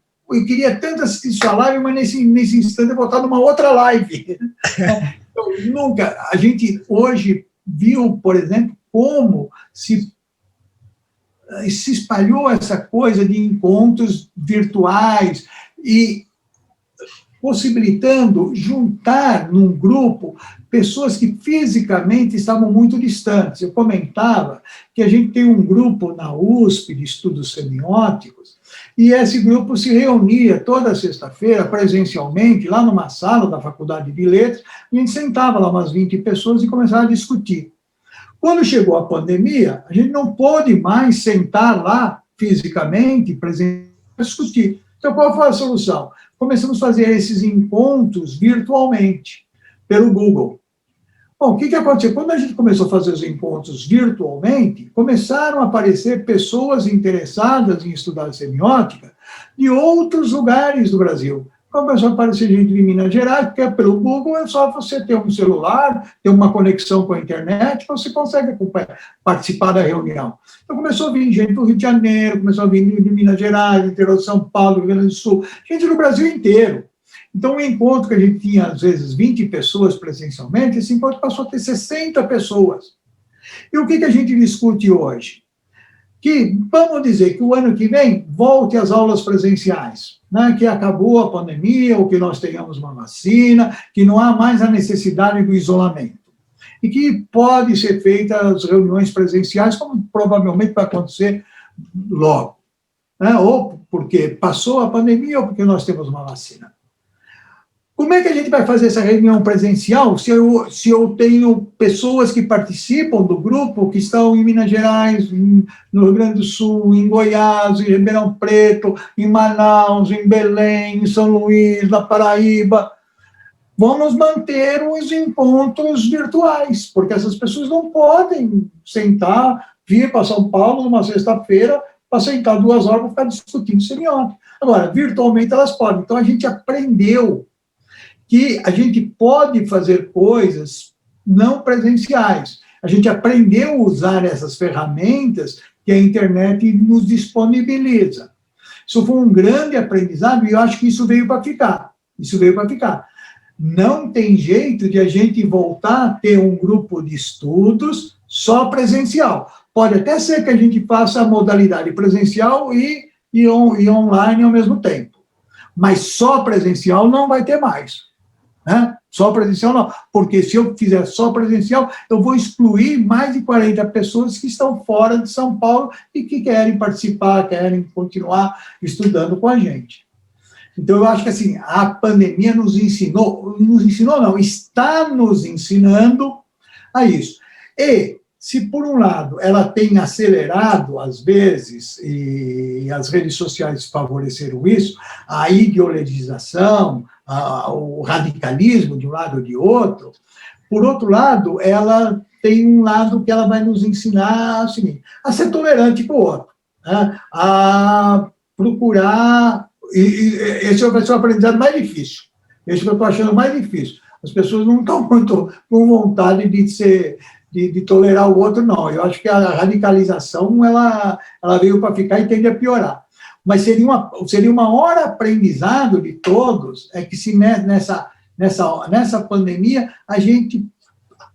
Speaker 3: queria tanto assistir sua live, mas nesse instante eu vou estar numa outra live. Então, nunca. A gente hoje viu, por exemplo, como se espalhou essa coisa de encontros virtuais e possibilitando juntar num grupo pessoas que fisicamente estavam muito distantes. Eu comentava que a gente tem um grupo na USP de estudos semióticos e esse grupo se reunia toda sexta-feira presencialmente lá numa sala da Faculdade de Letras, a gente sentava lá umas 20 pessoas e começava a discutir. Quando chegou a pandemia, a gente não pôde mais sentar lá fisicamente, presencialmente, para discutir. Então, qual foi a solução? Começamos a fazer esses encontros virtualmente, pelo Google. Bom, o que aconteceu? Quando a gente começou a fazer os encontros virtualmente, começaram a aparecer pessoas interessadas em estudar semiótica de outros lugares do Brasil. Começou a aparecer gente de Minas Gerais, porque pelo Google é só você ter um celular, ter uma conexão com a internet, você consegue participar da reunião. Então começou a vir gente do Rio de Janeiro, começou a vir de Minas Gerais, do interior de São Paulo, do Rio Grande do Sul, gente do Brasil inteiro. Então o encontro que a gente tinha, às vezes, 20 pessoas presencialmente, esse encontro passou a ter 60 pessoas. E o que a gente discute hoje? que, vamos dizer, que o ano que vem volte às aulas presenciais, né, que acabou a pandemia, ou que nós tenhamos uma vacina, que não há mais a necessidade do isolamento, e que pode ser feita as reuniões presenciais, como provavelmente vai acontecer logo, né, ou porque passou a pandemia, ou porque nós temos uma vacina. Como é que a gente vai fazer essa reunião presencial se eu tenho pessoas que participam do grupo, que estão em Minas Gerais, no Rio Grande do Sul, em Goiás, em Ribeirão Preto, em Manaus, em Belém, em São Luís, na Paraíba? Vamos manter os encontros virtuais, porque essas pessoas não podem sentar, vir para São Paulo numa sexta-feira, para sentar 2 horas para ficar discutindo semiótica. Agora, virtualmente elas podem. Então, a gente aprendeu que a gente pode fazer coisas não presenciais. A gente aprendeu a usar essas ferramentas que a internet nos disponibiliza. Isso foi um grande aprendizado e eu acho que isso veio para ficar. Isso veio para ficar. Não tem jeito de a gente voltar a ter um grupo de estudos só presencial. Pode até ser que a gente faça a modalidade presencial e online ao mesmo tempo. Mas só presencial não vai ter mais. Né? Só presencial não, porque se eu fizer só presencial, eu vou excluir mais de 40 pessoas que estão fora de São Paulo e que querem participar, querem continuar estudando com a gente. Então, eu acho que assim, a pandemia nos ensinou não, está nos ensinando a isso. E, se por um lado ela tem acelerado, às vezes, e as redes sociais favoreceram isso, a ideologização, o radicalismo de um lado ou de outro, por outro lado, ela tem um lado que ela vai nos ensinar o seguinte, a ser tolerante com o outro, né? A procurar, e esse vai ser o aprendizado mais difícil, esse que eu estou achando mais difícil. As pessoas não estão muito com vontade de tolerar o outro, não. Eu acho que a radicalização, ela veio para ficar e tende a piorar. Mas seria um maior aprendizado de todos, é que se nessa pandemia a gente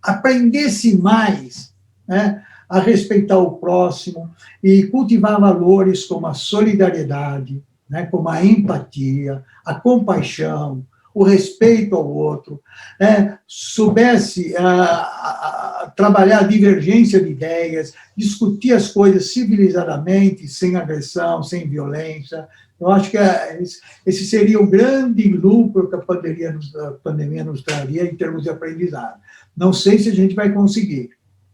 Speaker 3: aprendesse mais, né, a respeitar o próximo e cultivar valores como a solidariedade, né, como a empatia, a compaixão, o respeito ao outro, né, soubesse trabalhar a divergência de ideias, discutir as coisas civilizadamente, sem agressão, sem violência. Eu acho que esse seria o grande lucro que a pandemia nos traria em termos de aprendizado. Não sei se a gente vai conseguir,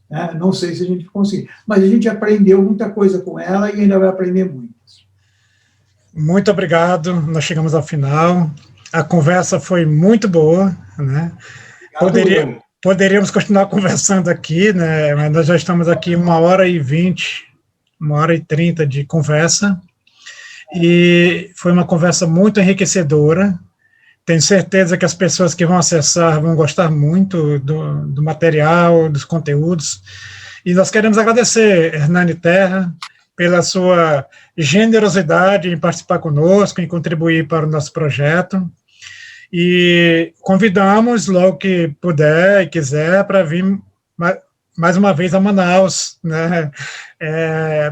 Speaker 3: né? Não sei se a gente vai conseguir, mas a gente aprendeu muita coisa com ela e ainda vai aprender muitas.
Speaker 2: Muito obrigado, nós chegamos ao final. A conversa foi muito boa, né? Poderíamos continuar conversando aqui, né? Mas nós já estamos aqui 1h20, 1h30 de conversa, e foi uma conversa muito enriquecedora. Tenho certeza que as pessoas que vão acessar vão gostar muito do material, dos conteúdos, e nós queremos agradecer, Hernani Terra, pela sua generosidade em participar conosco, em contribuir para o nosso projeto. E convidamos, logo que puder e quiser, para vir mais uma vez a Manaus, né,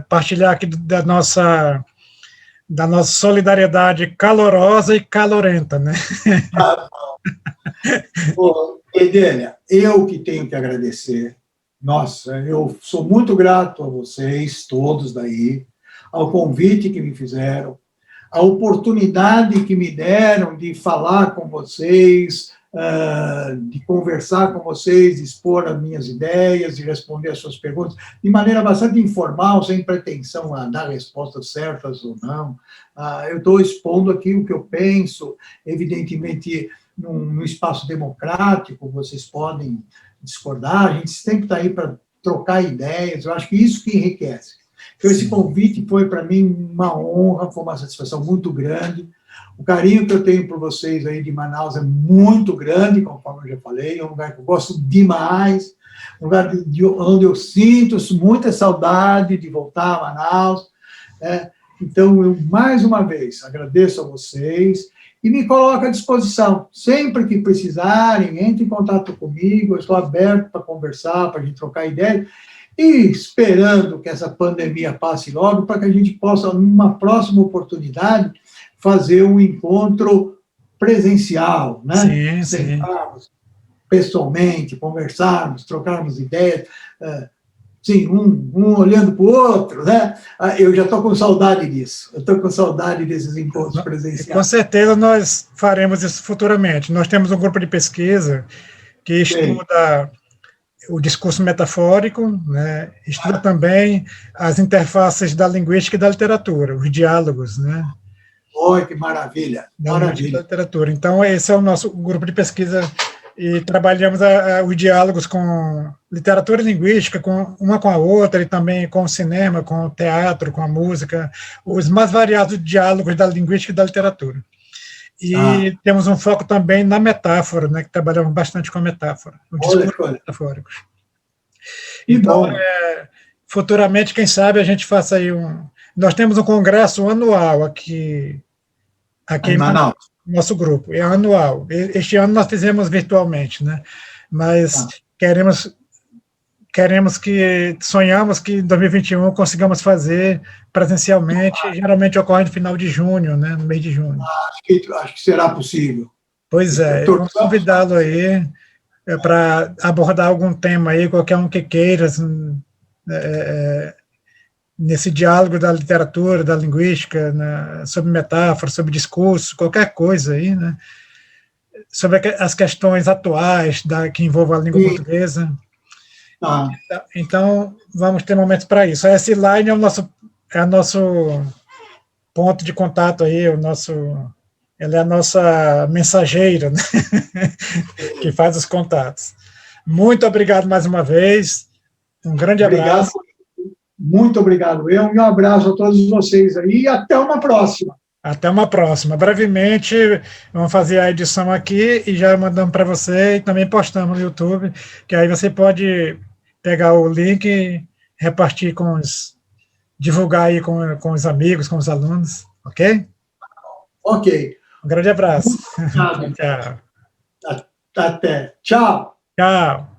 Speaker 2: partilhar aqui da nossa solidariedade calorosa e calorenta, né?
Speaker 3: Edélia, eu que tenho que agradecer. Nossa, eu sou muito grato a vocês, todos daí, ao convite que me fizeram, a oportunidade que me deram de falar com vocês, de conversar com vocês, de expor as minhas ideias, de responder as suas perguntas, de maneira bastante informal, sem pretensão a dar respostas certas ou não. Eu estou expondo aqui o que eu penso, evidentemente, num espaço democrático, vocês podem discordar, a gente sempre está aí para trocar ideias, eu acho que isso que enriquece. Então, esse convite foi, para mim, uma honra, foi uma satisfação muito grande. O carinho que eu tenho por vocês aí de Manaus é muito grande, conforme eu já falei, é um lugar que eu gosto demais, um lugar onde eu sinto muita saudade de voltar a Manaus. Então, eu, mais uma vez, agradeço a vocês e me coloco à disposição. Sempre que precisarem, entre em contato comigo, eu estou aberto para conversar, para a gente trocar ideias. e esperando que essa pandemia passe logo, para que a gente possa, numa próxima oportunidade, fazer um encontro presencial, né?
Speaker 2: Sim, sim.
Speaker 3: Sentarmos pessoalmente, conversarmos, trocarmos ideias, sim, um olhando para o outro, né? Eu já estou com saudade disso, eu estou com saudade desses encontros presenciais.
Speaker 2: Com certeza nós faremos isso futuramente. Nós temos um grupo de pesquisa que estuda o discurso metafórico, né? Estuda também as interfaces da linguística e da literatura, os diálogos, né?
Speaker 3: Oi, que maravilha, maravilha.
Speaker 2: Da literatura. Então, esse é o nosso grupo de pesquisa e trabalhamos os diálogos com literatura e linguística, uma com a outra, e também com o cinema, com o teatro, com a música, os mais variados diálogos da linguística e da literatura. E temos um foco também na metáfora, né, que trabalhamos bastante com a metáfora, o discurso metafórico. Então, futuramente, quem sabe, a gente faça aí Nós temos um congresso anual aqui em Manaus. Nosso grupo, é anual. Este ano nós fizemos virtualmente, né? Mas sonhamos que em 2021 consigamos fazer presencialmente, geralmente ocorre no final de junho, né? No mês de junho.
Speaker 3: Acho que será possível.
Speaker 2: Pois é, vamos convidá-lo aí para abordar algum tema aí, qualquer um que queira, nesse diálogo da literatura, da linguística, né, sobre metáfora, sobre discurso, qualquer coisa aí, né, sobre as questões atuais que envolvem a língua portuguesa. Então, vamos ter momentos para isso. A S-Line é o nosso ponto de contato aí, ela é a nossa mensageira, né, que faz os contatos. Muito obrigado mais uma vez, um grande abraço.
Speaker 3: Muito obrigado, e um abraço a todos vocês aí, e até uma próxima.
Speaker 2: Até uma próxima. Brevemente, vamos fazer a edição aqui e já mandamos para você, e também postamos no YouTube, que aí você pode pegar o link e repartir divulgar aí com os amigos, com os alunos, ok?
Speaker 3: Ok.
Speaker 2: Um grande abraço.
Speaker 3: Tchau. Até. Tchau.
Speaker 2: Tchau.